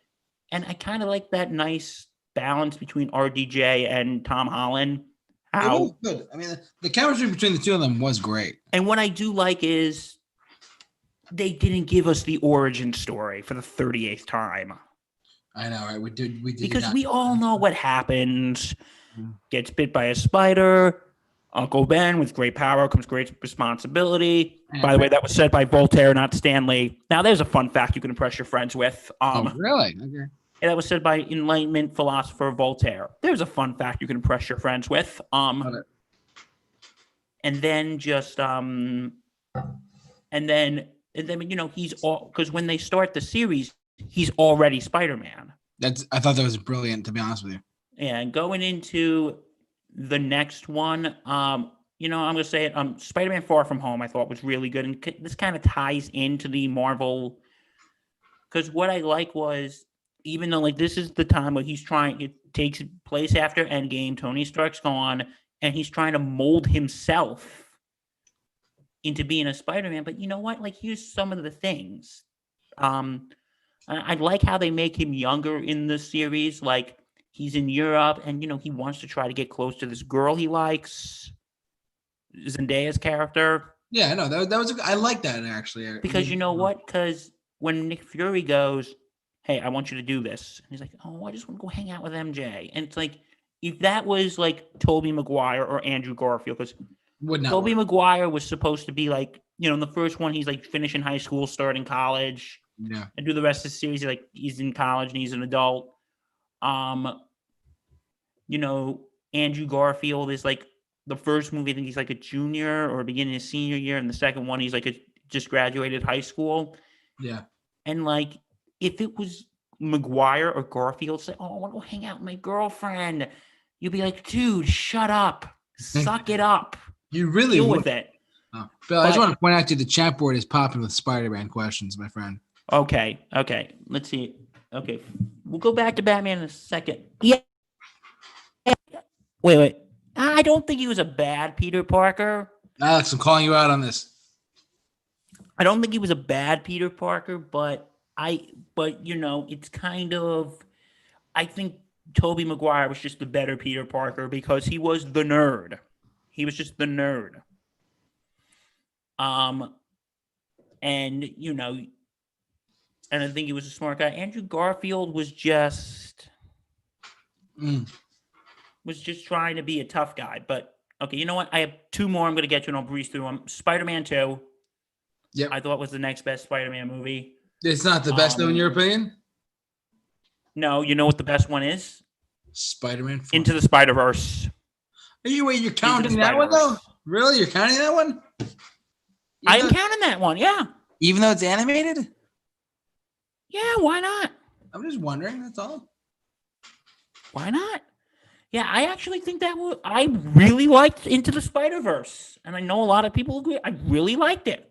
And I kind of like that nice balance between RDJ and Tom Holland. It was good. I mean, the chemistry between the two of them was great. And what I do like is they didn't give us the origin story for the 38th time. I know, right? We did because we all know what happens. Gets bit by a spider. Uncle Ben, with great power comes great responsibility. By the way, that was said by Voltaire, not Stanley. Now, there's a fun fact you can impress your friends with. Really? Okay. Yeah, that was said by Enlightenment philosopher Voltaire. There's a fun fact you can impress your friends with. And then just and then he's all, because when they start the series, he's already Spider-Man. I thought that was brilliant, to be honest with you. Yeah, and going into the next one, I'm gonna say it. Spider-Man: Far From Home, I thought was really good, and this kind of ties into the Marvel. Because what I like was, even though like this is the time where it takes place after Endgame, Tony Stark's gone, and he's trying to mold himself into being a Spider-Man. But you know what? Like, here's some of the things. I like how they make him younger in the series. Like, he's in Europe, and he wants to try to get close to this girl he likes, Zendaya's character. Yeah, I know that was. I like that actually. Because you know what? Because when Nick Fury goes, "Hey, I want you to do this," and he's like, "Oh, I just want to go hang out with MJ," and it's like, if that was like Tobey Maguire or Andrew Garfield, because Tobey Maguire was supposed to be like, in the first one, he's like finishing high school, starting college, and do the rest of the series. He's in college and he's an adult. Andrew Garfield is like the first movie, I think he's like a junior or beginning of senior year, and the second one he's like just graduated high school. Yeah. And like, if it was Maguire or Garfield say, "Oh, I want to go hang out with my girlfriend," you'd be like, "Dude, shut up. Suck it up." You really deal with it. Oh. Bill, I just want to point out to you, the chat board is popping with Spider-Man questions, my friend. Okay. Let's see. Okay. We'll go back to Batman in a second. Yeah. Wait. I don't think he was a bad Peter Parker. Alex, I'm calling you out on this. I don't think he was a bad Peter Parker, but it's kind of, I think Tobey Maguire was just the better Peter Parker because he was the nerd. He was just the nerd. And I think he was a smart guy. Andrew Garfield was just was just trying to be a tough guy. But okay, you know what? I have two more I'm going to get to, and I'll breeze through them. Spider-Man 2. Yep. I thought was the next best Spider-Man movie. It's not the best, though, in your opinion? No, you know what the best one is? Spider-Man 4. Into the Spider-Verse. You're counting that one, though? Really? You're counting that one? I am counting that one, yeah. Even though it's animated? Yeah, why not? I'm just wondering, that's all. Why not? Yeah, I actually think I really liked Into the Spider-Verse. And I know a lot of people agree. I really liked it.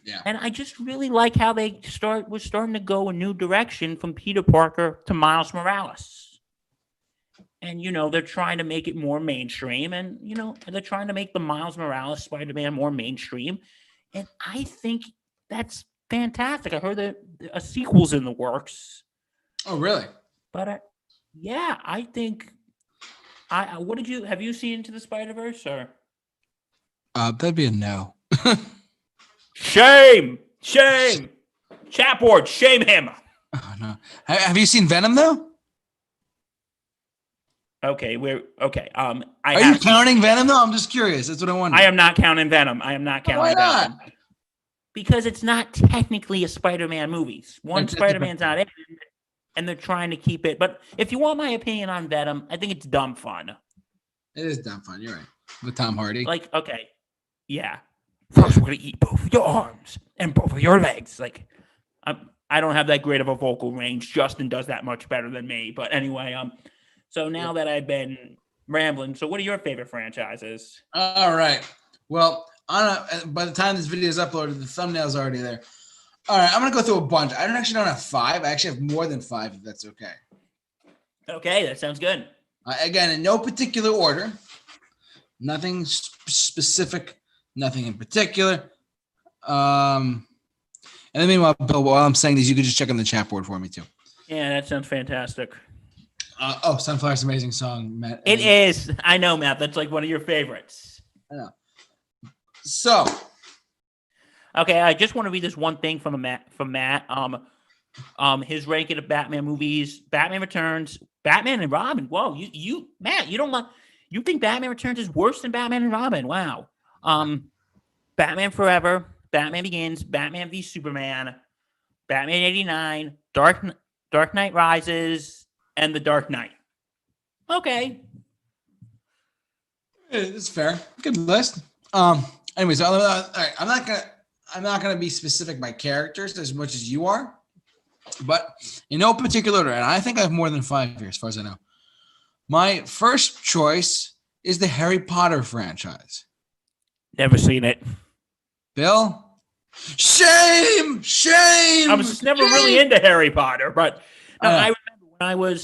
Yeah. And I just really like how they was starting to go a new direction from Peter Parker to Miles Morales. And, they're trying to make it more mainstream. And, they're trying to make the Miles Morales Spider-Man more mainstream. And I think that's fantastic. I heard that a sequel's in the works. Oh, really? But, yeah, I think... have you seen Into the Spider-Verse, or? That'd be a no. Shame! Chapboard, shame him! Oh, no. Have you seen Venom, though? Okay, are you counting Venom, though? I'm just curious. That's what I wonder. I am not counting Venom. Why not? Venom. Because it's not technically a Spider-Man movie. Spider-Man's not in it, and they're trying to keep it. But if you want my opinion on Venom, I think it's dumb fun. It is dumb fun. You're right. With Tom Hardy. Okay. Yeah. First, we're going to eat both of your arms and both of your legs. I don't have that great of a vocal range. Justin does that much better than me. But anyway, so now that I've been rambling, so what are your favorite franchises? All right. Well, by the time this video is uploaded, the thumbnail's already there. All right, I'm going to go through a bunch. I don't have 5. I actually have more than 5, if that's okay. Okay, that sounds good. Again, in no particular order. Nothing specific. Nothing in particular. And then meanwhile, Bill, while I'm saying this, you could just check on the chat board for me, too. Yeah, that sounds fantastic. Sunflower's amazing song, Matt. It is. I know, Matt. That's like one of your favorites. I know. So... Okay, I just want to read this one thing from Matt. His ranking of Batman movies: Batman Returns, Batman and Robin. Whoa, Matt, you think Batman Returns is worse than Batman and Robin? Wow. Batman Forever, Batman Begins, Batman v Superman, Batman '89, Dark Knight Rises, and The Dark Knight. Okay, it's fair. Good list. Anyways, all right, I'm not gonna be specific by characters as much as you are, but in no particular order, and I think I have more than 5 here, as far as I know. My first choice is the Harry Potter franchise. Never seen it. Bill? Shame! I was just never really into Harry Potter, but I remember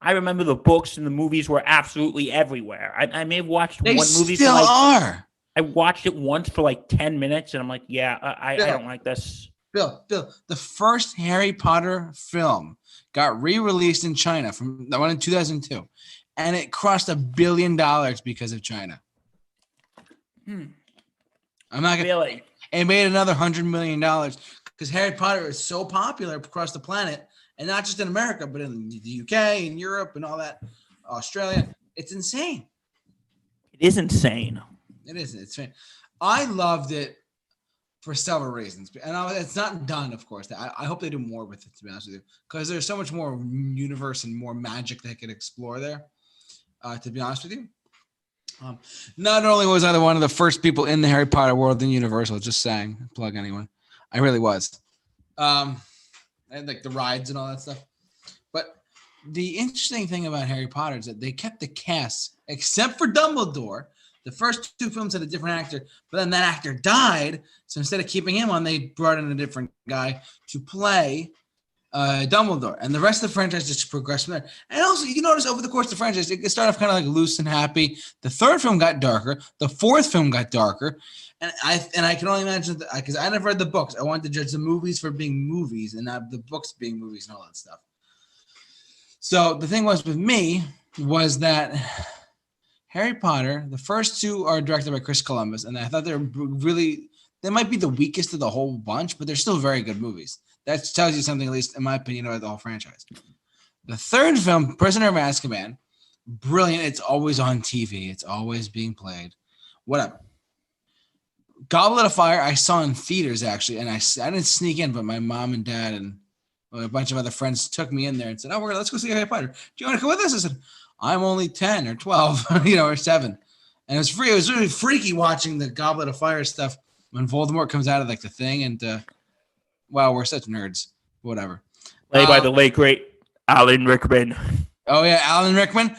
I remember the books and the movies were absolutely everywhere. I may have watched one movie. They still are. I watched it once for 10 minutes, and I'm like, yeah, I don't like this. Bill, the first Harry Potter film got re-released in China from the one in 2002, and it crossed $1 billion because of China. I'm not gonna. Really? It made another $100 million because Harry Potter is so popular across the planet, and not just in America, but in the UK and Europe and all that, Australia. It's insane. It is insane. It isn't. It's fine. I loved it for several reasons, and it's not done, of course. I hope they do more with it, to be honest with you, because there's so much more universe and more magic they could explore there. To be honest with you, not only was I one of the first people in the Harry Potter world in Universal, just saying, plug anyone, I really was. And like the rides and all that stuff. But the interesting thing about Harry Potter is that they kept the cast, except for Dumbledore. The first 2 films had a different actor, but then that actor died. So instead of keeping him on, they brought in a different guy to play Dumbledore. And the rest of the franchise just progressed from there. And also, you can notice over the course of the franchise, it started off kind of like loose and happy. The 3rd film got darker. The 4th film got darker. And I can only imagine, because I never read the books. I wanted to judge the movies for being movies and not the books being movies and all that stuff. So the thing was with me was that Harry Potter, the first 2 are directed by Chris Columbus, and I thought they might be the weakest of the whole bunch, but they're still very good movies. That tells you something, at least in my opinion, about the whole franchise. The 3rd film, Prisoner of Azkaban, brilliant. It's always on TV. It's always being played. Whatever. Goblet of Fire, I saw in theaters actually, and I didn't sneak in, but my mom and dad and a bunch of other friends took me in there and said, "Oh, let's go see Harry Potter. Do you want to come with us?" I said, "I'm only 10 or 12, or 7," and it was free. It was really freaky watching the Goblet of Fire stuff when Voldemort comes out of like the thing, and wow, we're such nerds. Whatever. Played by the late great Alan Rickman. Oh yeah, Alan Rickman.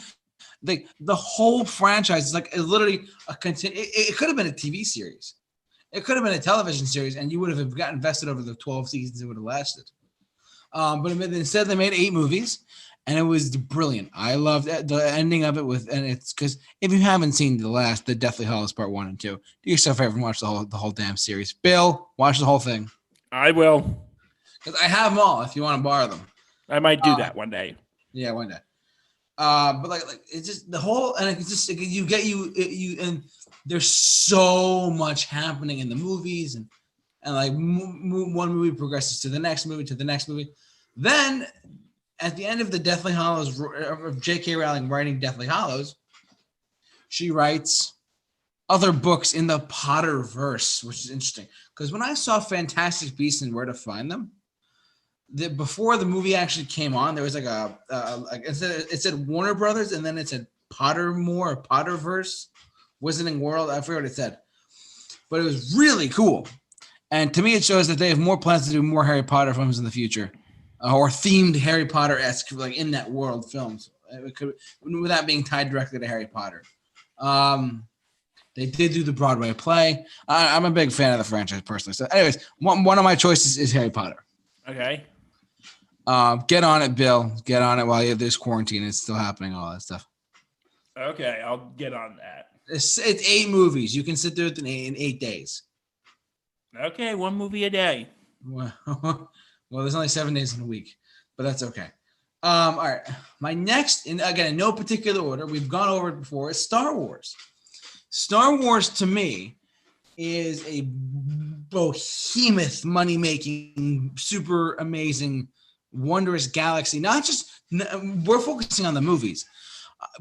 The whole franchise is like literally a it could have been a TV series. It could have been a television series, and you would have gotten invested over the 12 seasons it would have lasted. But instead, they made 8 movies, and it was brilliant. I loved the ending of it and it's because if you haven't seen the Deathly Hallows Part 1 and 2, do yourself a favor and watch the whole damn series. Bill, watch the whole thing. I will. Because I have them all. If you want to borrow them, I might do that one day. Yeah, one day. But like it's just the whole, and it's just and there's so much happening in the movies, and like one movie progresses to the next movie. Then at the end of the Deathly Hallows, of J.K. Rowling writing Deathly Hallows, she writes other books in the Potterverse, which is interesting. Because when I saw Fantastic Beasts and Where to Find Them, before the movie actually came on, there was like it said Warner Brothers, and then it said Pottermore or Potterverse, Wizarding World. I forget what it said, but it was really cool. And to me, it shows that they have more plans to do more Harry Potter films in the future, or themed Harry Potter-esque, like in that world films. It could, without being tied directly to Harry Potter. They did do the Broadway play. I'm a big fan of the franchise personally. So, anyways, one of my choices is Harry Potter. Okay. Get on it, Bill. Get on it while you have this quarantine. It's still happening, all that stuff. Okay, I'll get on that. It's 8 movies. You can sit there in 8 days. Okay, 1 movie a day. Well, there's only 7 days in a week, but that's okay. All right. My next, and again, in no particular order, we've gone over it before, is Star Wars. Star Wars, to me, is a behemoth, money-making, super amazing, wondrous galaxy. Not just, we're focusing on the movies.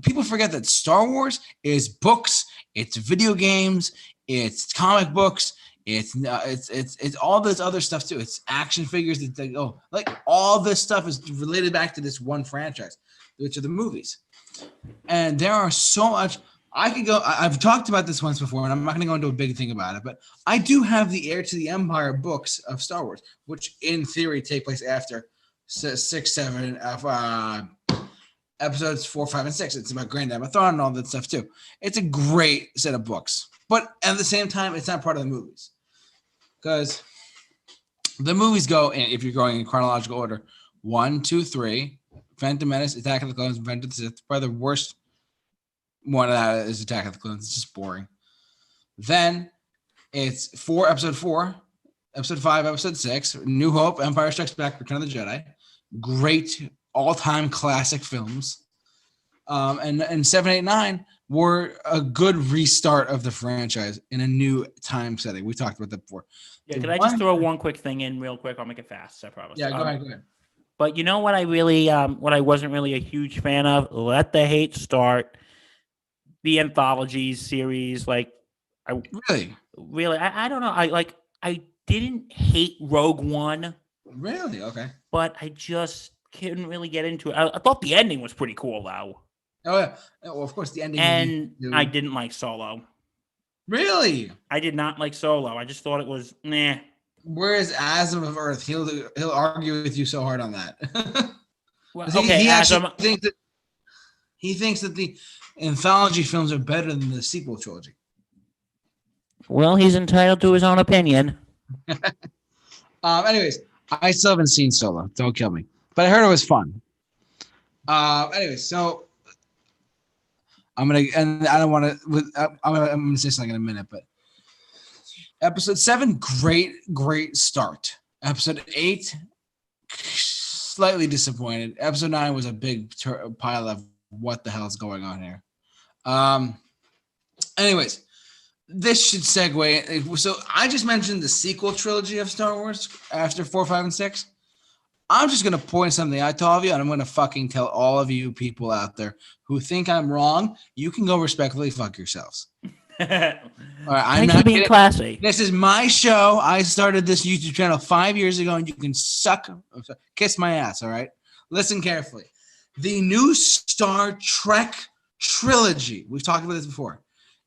People forget that Star Wars is books, it's video games, it's comic books, it's all this other stuff too. It's action figures. It's like all this stuff is related back to this one franchise, which are the movies. And there are so much. I've talked about this once before, and I'm not going to go into a big thing about it, but I do have the Heir to the Empire books of Star Wars, which in theory take place after 6, 7, episodes 4, 5, and 6. It's about Grand Abathon and all that stuff too. It's a great set of books, but at the same time, it's not part of the movies because the movies go, if you're going in chronological order, 1, 2, 3, Phantom Menace, Attack of the Clones, Revenge of the Sith. Probably the worst one of that is Attack of the Clones. It's just boring. Then it's episode 4, episode 5, episode 6, New Hope, Empire Strikes Back, Return of the Jedi. Great all-time classic films. And 7, 8, 9 were a good restart of the franchise in a new time setting. We talked about that before. Yeah, can I just throw one quick thing in real quick? I'll make it fast, I promise. Yeah, go ahead. But you know what I really, what I wasn't really a huge fan of? Let the Hate Start. The anthologies series, like, I don't know. I didn't hate Rogue One. Really? Okay. But I just couldn't really get into it. I thought the ending was pretty cool, though. Oh, yeah. Well, of course, the ending. And I didn't like Solo. Really? I did not like Solo. I just thought it was, meh. Whereas Asim of Earth, he'll argue with you so hard on that. Well, okay, he thinks that the anthology films are better than the sequel trilogy. Well, he's entitled to his own opinion. Anyways, I still haven't seen Solo. Don't kill me. But I heard it was fun. Anyways, so I'm gonna say something in a minute, but episode 7, great start. Episode 8, slightly disappointed. Episode 9 was a big pile of what the hell is going on here. Anyways, this should segue. So I just mentioned the sequel trilogy of Star Wars after 4, 5, and 6. I'm just going to point something out to all of you, and I'm going to fucking tell all of you people out there who think I'm wrong, you can go respectfully fuck yourselves. All right, I'm Thanks not for being kidding. classy. This is my show. I started this YouTube channel 5 years ago, and you can kiss my ass, all right? Listen carefully. The new Star Trek trilogy, we've talked about this before,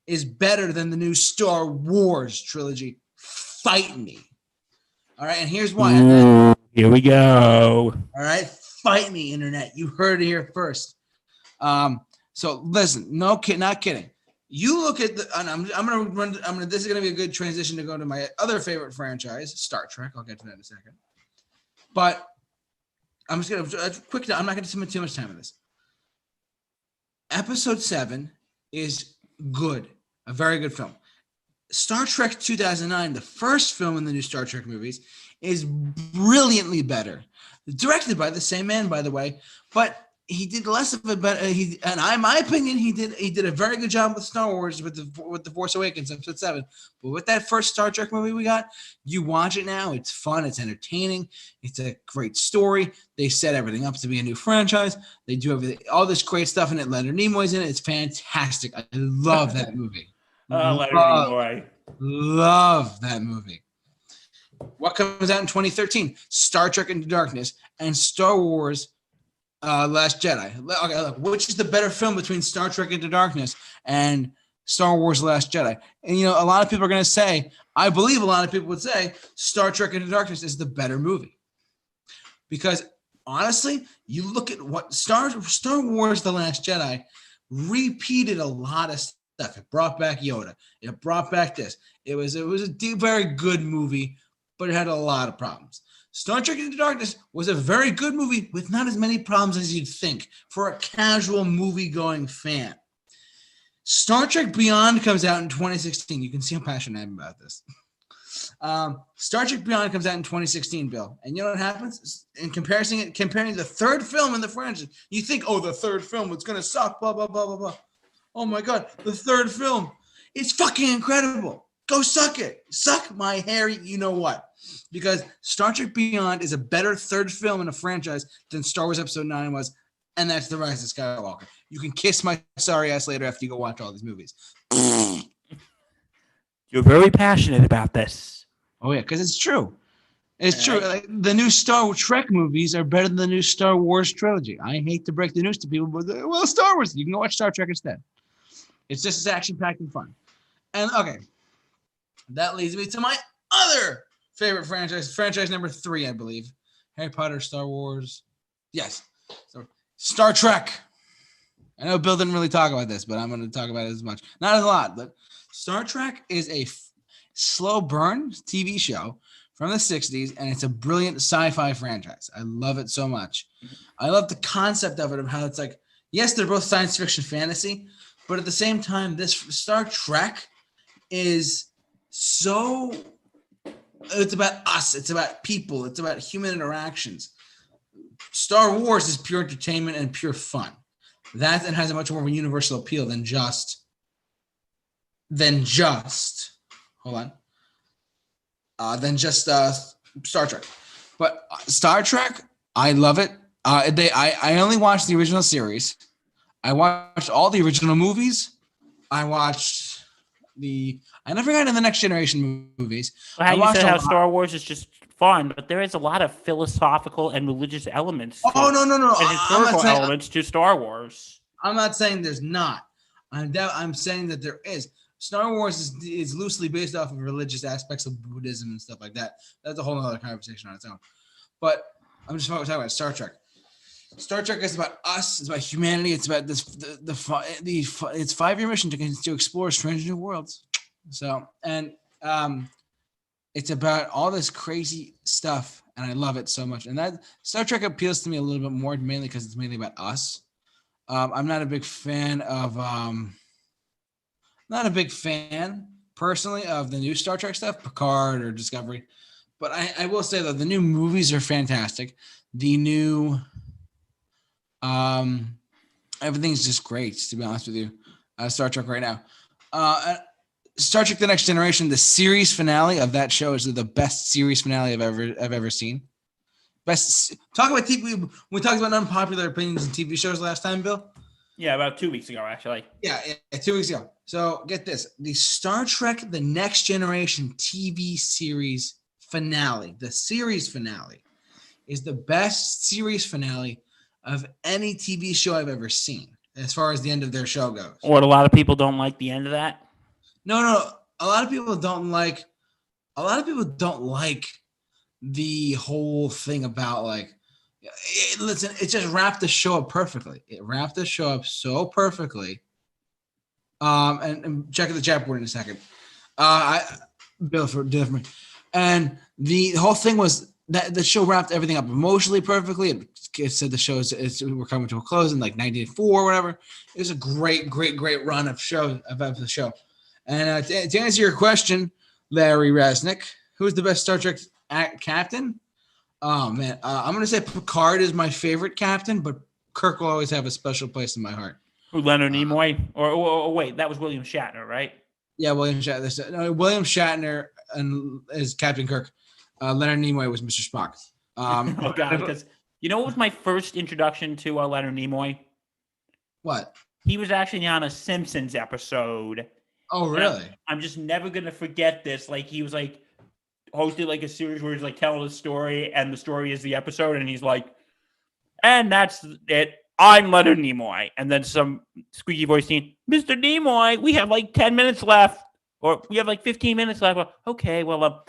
is better than the new Star Wars trilogy. Fight me. All right, and here's why. Ooh, here we go. All right, fight me, internet. You heard it here first. So listen, not kidding. You look at the, and I'm gonna run. This is gonna be a good transition to go to my other favorite franchise, Star Trek. I'll get to that in a second. But I'm just gonna quick. I'm not gonna spend too much time on this. Episode 7 is good, a very good film. Star Trek 2009, the first film in the new Star Trek movies, is brilliantly better. Directed by the same man, by the way, but he did less of it. But my opinion, he did a very good job with Star Wars with the Force Awakens, Episode 7. But with that first Star Trek movie we got, you watch it now. It's fun. It's entertaining. It's a great story. They set everything up to be a new franchise. They do everything, all this great stuff in it. Leonard Nimoy's in it. It's fantastic. I love that movie. Leonard Nimoy. Love that movie. What comes out in 2013? Star Trek Into Darkness and Star Wars Last Jedi. Okay, look, which is the better film between Star Trek Into Darkness and Star Wars Last Jedi? And a lot of people are going to say, I believe a lot of people would say Star Trek Into Darkness is the better movie. Because honestly, you look at what Star Wars The Last Jedi repeated a lot of stuff. It brought back Yoda. It brought back this. It was a very good movie, but it had a lot of problems. Star Trek Into Darkness was a very good movie with not as many problems as you'd think for a casual movie-going fan. Star Trek Beyond comes out in 2016. You can see how passionate I am about this. Star Trek Beyond comes out in 2016, Bill. And you know what happens? In comparing the third film in the franchise, you think, oh, the third film, it's going to suck, blah, blah, blah, blah, blah. Oh, my God, the third film. It's fucking incredible. Go suck it. Suck my hair, you know what? Because Star Trek Beyond is a better third film in a franchise than Star Wars Episode 9 was, and that's The Rise of Skywalker. You can kiss my sorry ass later after you go watch all these movies. You're very passionate about this. Oh, yeah, because it's true. It's true. Like, the new Star Trek movies are better than the new Star Wars trilogy. I hate to break the news to people, but Star Wars, you can go watch Star Trek instead. It's just as action-packed and fun. And, okay, that leads me to my other favorite franchise number 3, I believe. Harry Potter, Star Wars. Yes. So, Star Trek. I know Bill didn't really talk about this, but I'm going to talk about it as much. Not a lot, but Star Trek is a slow burn TV show from the 60s, and it's a brilliant sci-fi franchise. I love it so much. I love the concept of it, of how it's like, yes, they're both science fiction fantasy, but at the same time, this Star Trek is so, it's about us, it's about people, it's about human interactions. Star Wars is pure entertainment and pure fun. That and has a much more of a universal appeal than just Star Trek. But Star Trek, I love it. I only watched the original series. I watched all the original movies. I never got into the Next Generation movies. Well, how you said how Star Wars is just fun, but there is a lot of philosophical and religious elements. Oh, no. And historical elements to Star Wars. I'm not saying there's not. I'm saying that there is. Star Wars is loosely based off of religious aspects of Buddhism and stuff like that. That's a whole other conversation on its own. But I'm just talking about Star Trek. Star Trek is about us. It's about humanity. It's about its 5-year mission to explore strange new worlds. So, and it's about all this crazy stuff, and I love it so much. And that Star Trek appeals to me a little bit more, mainly because it's mainly about us. I'm not a big fan of personally of the new Star Trek stuff, Picard or Discovery. But I will say that the new movies are fantastic. The new everything's just great, to be honest with you. Star Trek right now. Star Trek: The Next Generation, the series finale of that show is the best series finale I've ever seen. Best. Talk about TV. We talked about unpopular opinions in TV shows last time, Bill. Yeah, about 2 weeks ago, actually. Yeah, 2 weeks ago. So get this: the Star Trek: The Next Generation TV series finale, the series finale, is the best series finale of any TV show I've ever seen, as far as the end of their show goes. What a lot of people don't like the end of that. No. A lot of people don't like the whole thing about like. Listen, it just wrapped the show up perfectly. It wrapped the show up so perfectly. And check the chat board in a second. Bill for different, and the whole thing was that the show wrapped everything up emotionally perfectly. It said the shows we're coming to a close in like 1994 or whatever. It was a great run of the show. And to answer your question, Larry Resnick, who is the best Star Trek captain? Oh man, I'm gonna say Picard is my favorite captain, but Kirk will always have a special place in my heart. Who, Leonard Nimoy? Or wait, that was William Shatner, right? Yeah, William Shatner. No, William Shatner is Captain Kirk. Leonard Nimoy was Mr. Spock. Oh God, because you know what was my first introduction to Leonard Nimoy? What? He was actually on a Simpsons episode. Oh, really? I'm just never gonna forget this. Like he was like hosted like a series where he's like telling a story, and the story is the episode, and he's like, and that's it. I'm Leonard Nimoy. And then some squeaky voice saying, Mr. Nimoy, we have like 10 minutes left. Or we have like 15 minutes left. Well, okay, well,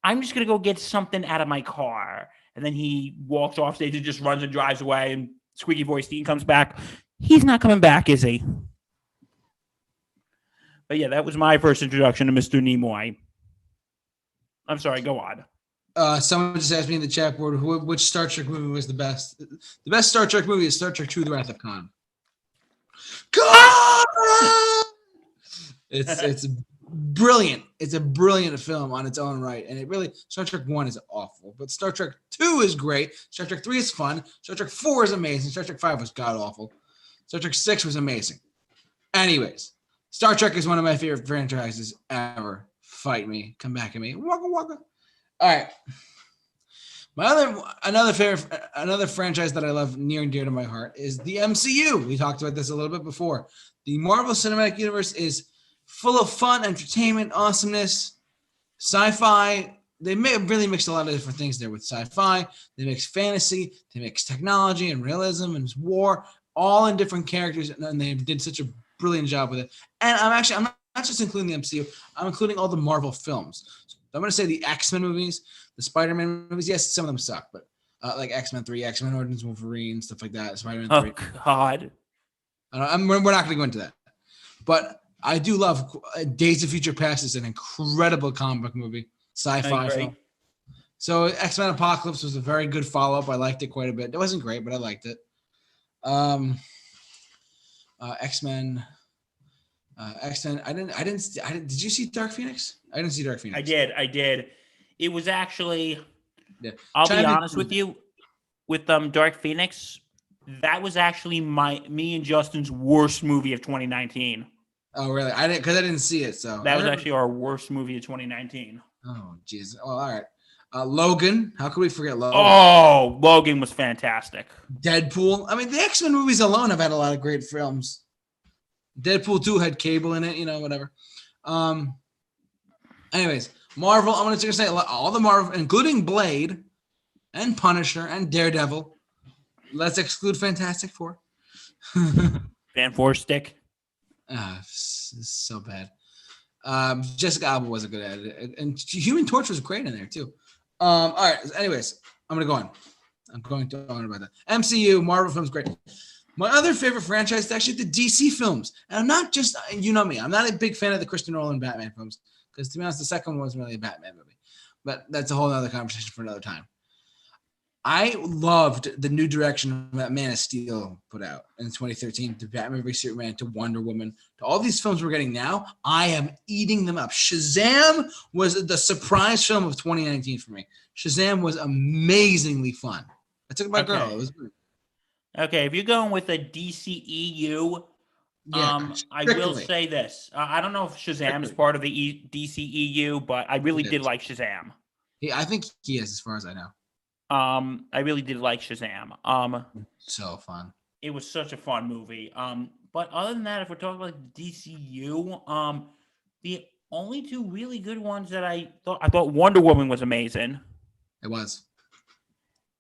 I'm just going to go get something out of my car. And then he walks off stage and just runs and drives away. And squeaky voice Dean comes back. He's not coming back, is he? But yeah, that was my first introduction to Mr. Nimoy. I'm sorry, go on. Someone just asked me in the chat board which Star Trek movie was the best. The best Star Trek movie is Star Trek II: The Wrath of Khan. Khan! It's brilliant. It's a brilliant film on its own right, and Star Trek 1 is awful, but Star Trek 2 is great. Star Trek 3 is fun. Star Trek 4 is amazing. Star Trek 5 was god awful. Star Trek 6 was amazing. Anyways, Star Trek is one of my favorite franchises ever. Fight me, come back at me. Waka waka. All right. Another franchise that I love near and dear to my heart is the MCU. We talked about this a little bit before. The Marvel Cinematic Universe is full of fun, entertainment, awesomeness, sci-fi. They really mixed a lot of different things there with sci-fi. They mix fantasy, they mix technology and realism and war, all in different characters, and they did such a brilliant job with it. And I'm not just including the MCU. I'm including all the Marvel films. So I'm going to say the X-Men movies, the Spider-Man movies. Yes, some of them suck, but like X-Men 3, X-Men Origins Wolverine, stuff like that. Spider-Man 3. Oh, God. We're not going to go into that. But I do love Days of Future Past is an incredible comic book movie, sci-fi film. So X-Men Apocalypse was a very good follow-up. I liked it quite a bit. It wasn't great, but I liked it. X-Men. Did you see Dark Phoenix? I didn't see Dark Phoenix. I did. It was actually, I'll be honest with you, with Dark Phoenix, that was actually me and Justin's worst movie of 2019. Oh, really? I didn't see it. So that was actually our worst movie of 2019. Oh, jeez. Oh, all right. Logan. How could we forget Logan? Oh, Logan was fantastic. Deadpool. I mean, the X-Men movies alone have had a lot of great films. Deadpool 2 had Cable in it, whatever. Anyways, Marvel, I'm going to say all the Marvel, including Blade and Punisher and Daredevil. Let's exclude Fantastic Four. Fan Four stick. So bad. Jessica Alba wasn't good at it. And Human Torch was great in there, too. All right. Anyways, I'm going to go on. I'm going to go on about that. MCU, Marvel films, great. My other favorite franchise is actually the DC films. And I'm not just, me, I'm not a big fan of the Christopher Nolan Batman films. Because to be honest, the second one wasn't really a Batman movie. But that's a whole other conversation for another time. I loved the new direction that Man of Steel put out in 2013, to Batman v Superman, to Wonder Woman, to all these films we're getting now. I am eating them up. Shazam was the surprise film of 2019 for me. Shazam was amazingly fun. I took my girl. It was good. Okay, if you're going with a DCEU, I will say this. I don't know if Shazam is part of the DCEU, but I really did like Shazam. I think he is, as far as I know. I really did like Shazam. So fun. It was such a fun movie. But other than that, if we're talking about DCU, the only two really good ones that I thought Wonder Woman was amazing. It was.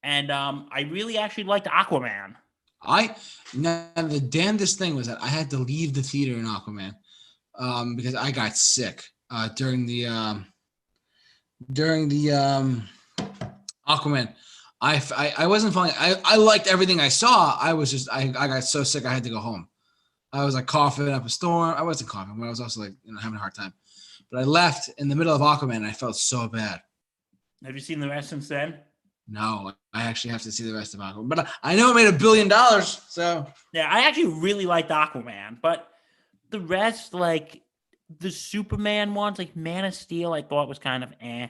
And I really actually liked Aquaman. Now the damnedest thing was that I had to leave the theater in Aquaman because I got sick during the Aquaman. I wasn't falling. I liked everything I saw. I got so sick I had to go home. I was like coughing up a storm. I wasn't coughing, but I was also like having a hard time. But I left in the middle of Aquaman and I felt so bad. Have you seen the rest since then? No, I actually have to see the rest of Aquaman. But I know it made $1 billion. So yeah, I actually really liked Aquaman, but the rest, like the Superman ones, like Man of Steel, I thought was kind of eh.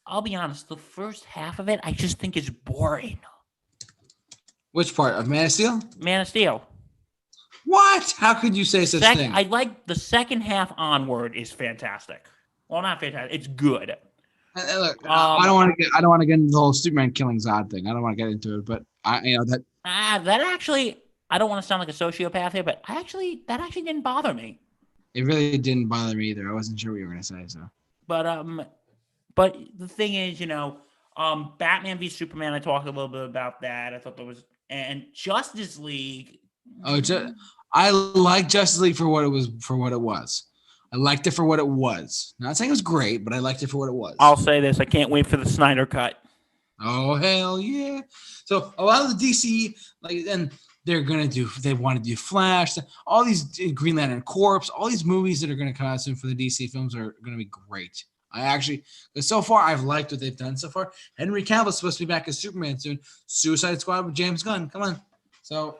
I'll be honest, the first half of it, I just think is boring. Which part of Man of Steel? Man of Steel. What? How could you say such a thing? I like the second half onward is fantastic. Well, not fantastic. It's good. Look, I don't want to get into the whole Superman killing Zod thing. I don't want to get into it, but that actually, I don't want to sound like a sociopath here, but that actually didn't bother me. It really didn't bother me either. I wasn't sure what you were going to say, so. But the thing is, Batman v Superman. I talked a little bit about that. I thought and Justice League. I like Justice League for what it was. I liked it for what it was. Not saying it was great, but I liked it for what it was. I'll say this: I can't wait for the Snyder cut. Oh hell yeah! So a lot of the DC, and they want to do Flash, all these Green Lantern Corps, all these movies that are going to come out soon for the DC films are going to be great. So far I've liked what they've done so far. Henry Cavill's supposed to be back as Superman soon. Suicide Squad with James Gunn, come on. So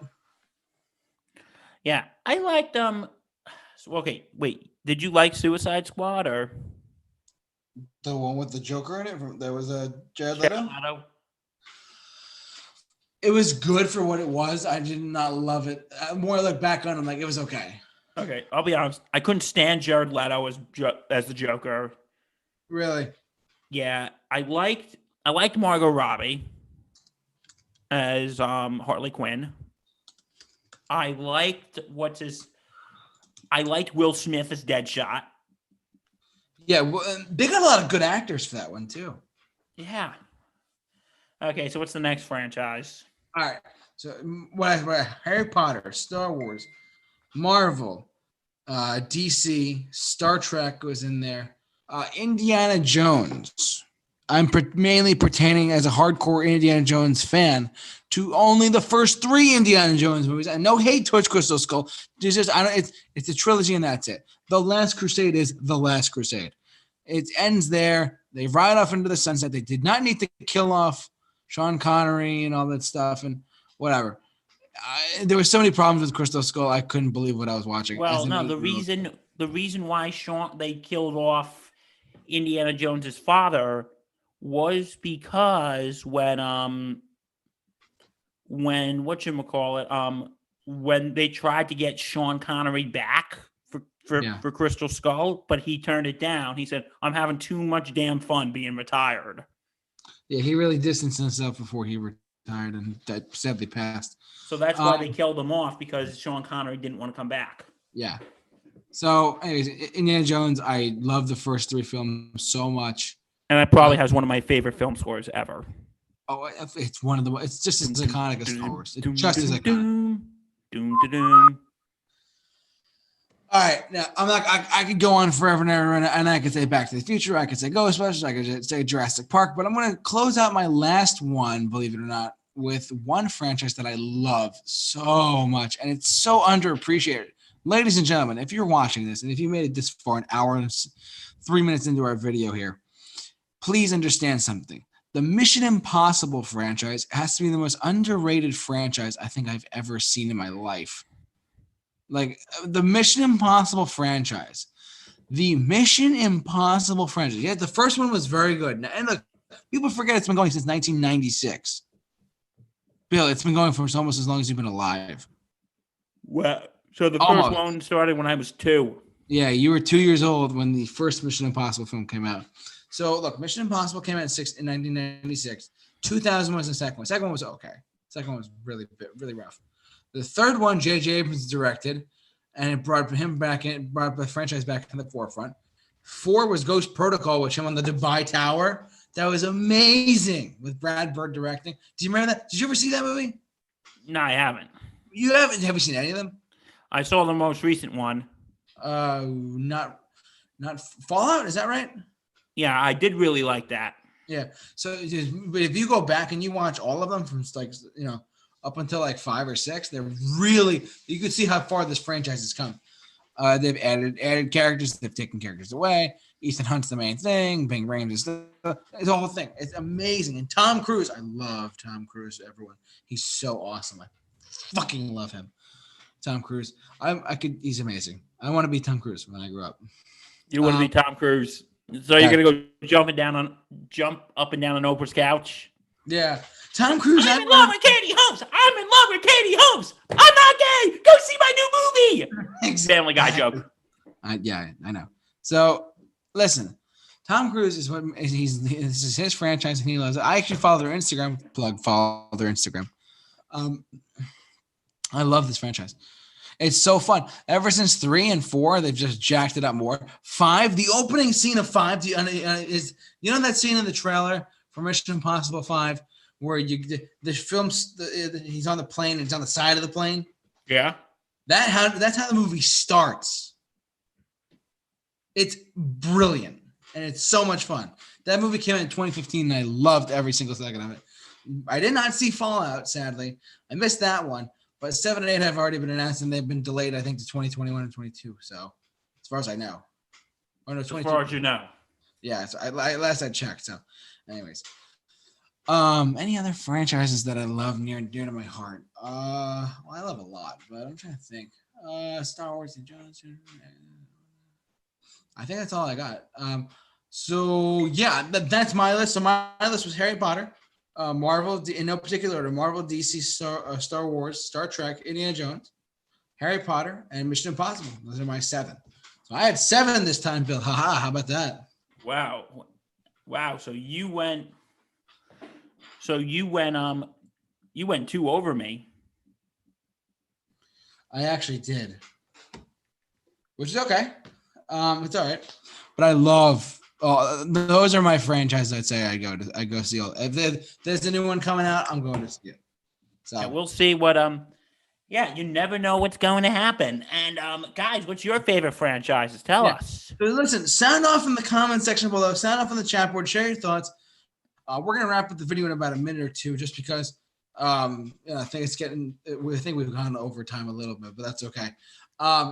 yeah, I liked okay, wait. Did you like Suicide Squad or the one with the Joker in it? There was a Jared Leto. It was good for what it was. I did not love it. More look back on, I'm like, it was okay. Okay, I'll be honest. I couldn't stand Jared Leto as the Joker. Really? Yeah, I liked Margot Robbie as Harley Quinn. I liked Will Smith as Deadshot. Yeah, well, they got a lot of good actors for that one too. Yeah. Okay, so what's the next franchise? All right. So what Harry Potter, Star Wars, Marvel, DC, Star Trek was in there. Indiana Jones. I'm mainly pertaining as a hardcore Indiana Jones fan to only the first 3 Indiana Jones movies. And no hate towards Crystal Skull. It's a trilogy and that's it. The Last Crusade is The Last Crusade. It ends there. They ride off into the sunset. They did not need to kill off Sean Connery and all that stuff and whatever. There were so many problems with Crystal Skull. I couldn't believe what I was watching. Well, no, the reason why they killed off Indiana Jones's father was because when they tried to get Sean Connery back for Crystal Skull, but he turned it down. He said, "I'm having too much damn fun being retired." Yeah, he really distanced himself before he retired, and that sadly passed. So that's why they killed him off, because Sean Connery didn't want to come back. Yeah. So, anyways, Indiana Jones, I love the first 3 films so much. And that probably has one of my favorite film scores ever. Oh, it's one of the. It's just as iconic as Star Wars. It's just as iconic. All right, now I could go on forever and ever, and I could say Back to the Future, I could say Ghostbusters, I could say Jurassic Park, but I'm going to close out my last one, believe it or not, with one franchise that I love so much, and it's so underappreciated. Ladies and gentlemen, if you're watching this, and if you made it this far, an hour and 3 minutes into our video here, please understand something. The Mission Impossible franchise has to be the most underrated franchise I think I've ever seen in my life. Like, the Mission Impossible franchise. The Mission Impossible franchise. Yeah, the first one was very good. And look, people forget it's been going since 1996. Bill, it's been going for almost as long as you've been alive. Well, so the first one started when I was 2. Yeah, you were 2 years old when the first Mission Impossible film came out. So look, Mission Impossible came out in 1996. 2000 was the second one. Second one was okay. Second one was really rough. The third one, J.J. Abrams directed, and it brought the franchise back in the forefront. 4 was Ghost Protocol, which him on the Dubai Tower. That was amazing with Brad Bird directing. Do you remember that? Did you ever see that movie? No, I haven't. You haven't? Have you seen any of them? I saw the most recent one. Not Fallout. Is that right? Yeah, I did really like that. Yeah. So if you go back and you watch all of them from up until like 5 or 6, they're really, you can see how far this franchise has come. They've added characters, they've taken characters away. Ethan Hunt's the main thing. Bing Rames is the whole thing. It's amazing. And Tom Cruise, I love Tom Cruise. Everyone, he's so awesome. I fucking love him. Tom Cruise. He's amazing. I want to be Tom Cruise when I grow up. You want to be Tom Cruise? So you're gonna go jump up and down on Oprah's couch? Yeah, Tom Cruise. I'm in love with Katie Holmes. I'm in love with Katie Holmes. I'm not gay. Go see my new movie. Exactly. Family Guy joke. Yeah, I know. So listen, Tom Cruise is this is his franchise and he loves it. I actually follow their Instagram. Follow their Instagram. I love this franchise. It's so fun. Ever since 3 and 4, they've just jacked it up more. 5, the opening scene of 5 is that scene in the trailer for Mission Impossible 5 where he's on the plane and it's on the side of the plane. Yeah. That's how the movie starts. It's brilliant and it's so much fun. That movie came out in 2015 and I loved every single second of it. I did not see Fallout, sadly. I missed that one. But 7 and 8 have already been announced, and they've been delayed, I think, to 2021 and 22. So, as far as I know. Oh, no, 22. As far as you know. Yeah, so last I checked. So, anyways. Any other franchises that I love near and dear to my heart? I love a lot, but I'm trying to think. Star Wars and Johnson. I think that's all I got. So, yeah, that's my list. So, my list was Harry Potter. Marvel, in no particular order, Marvel, DC, Star Wars, Star Trek, Indiana Jones, Harry Potter, and Mission Impossible. Those are my 7. So I had 7 this time, Bill. Haha, how about that? Wow. So you went 2 over me. I actually did. Which is okay. It's all right. But I love those are my franchises. I'd say I go see all. If there's a new one coming out, I'm going to see it. So yeah, we'll see what you never know what's going to happen. And guys, what's your favorite franchises? Tell us. So listen, sound off in the comment section below. Sound off on the chat board. Share your thoughts. We're gonna wrap up the video in about a minute or two, just because I think it's getting. I think we've gone over time a little bit, but that's okay.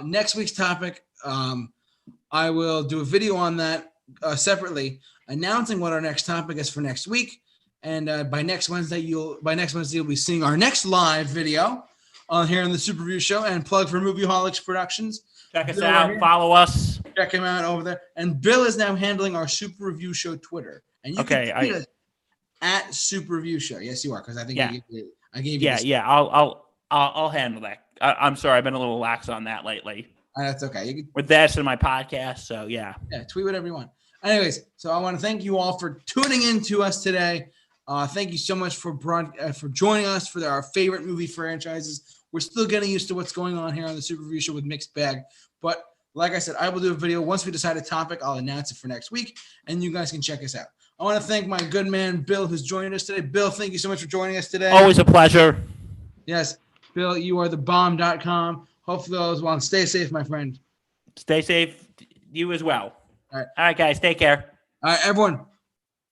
Next week's topic, I will do a video on that. Separately announcing what our next topic is for next week, and by next Wednesday you'll be seeing our next live video on here on the Super Review Show. And plug for Movieholics Productions. Check us out. Follow us. Check him out over there. And Bill is now handling our Super Review Show Twitter. And you can tweet us at Super Review Show. Yes, you are, because I think I gave you. Yeah. I'll handle that. I'm sorry, I've been a little lax on that lately. That's okay. With this and my podcast, so yeah. Yeah, tweet whatever you want. Anyways, so I want to thank you all for tuning in to us today. Thank you so much for joining us for our favorite movie franchises. We're still getting used to what's going on here on the Super Review Show with Mixed Bag. But like I said, I will do a video. Once we decide a topic, I'll announce it for next week, and you guys can check us out. I want to thank my good man, Bill, who's joining us today. Bill, thank you so much for joining us today. Always a pleasure. Yes, Bill, you are thebomb.com. Hopefully all is well. And stay safe, my friend. Stay safe. You as well. All right, guys. Take care. All right, everyone.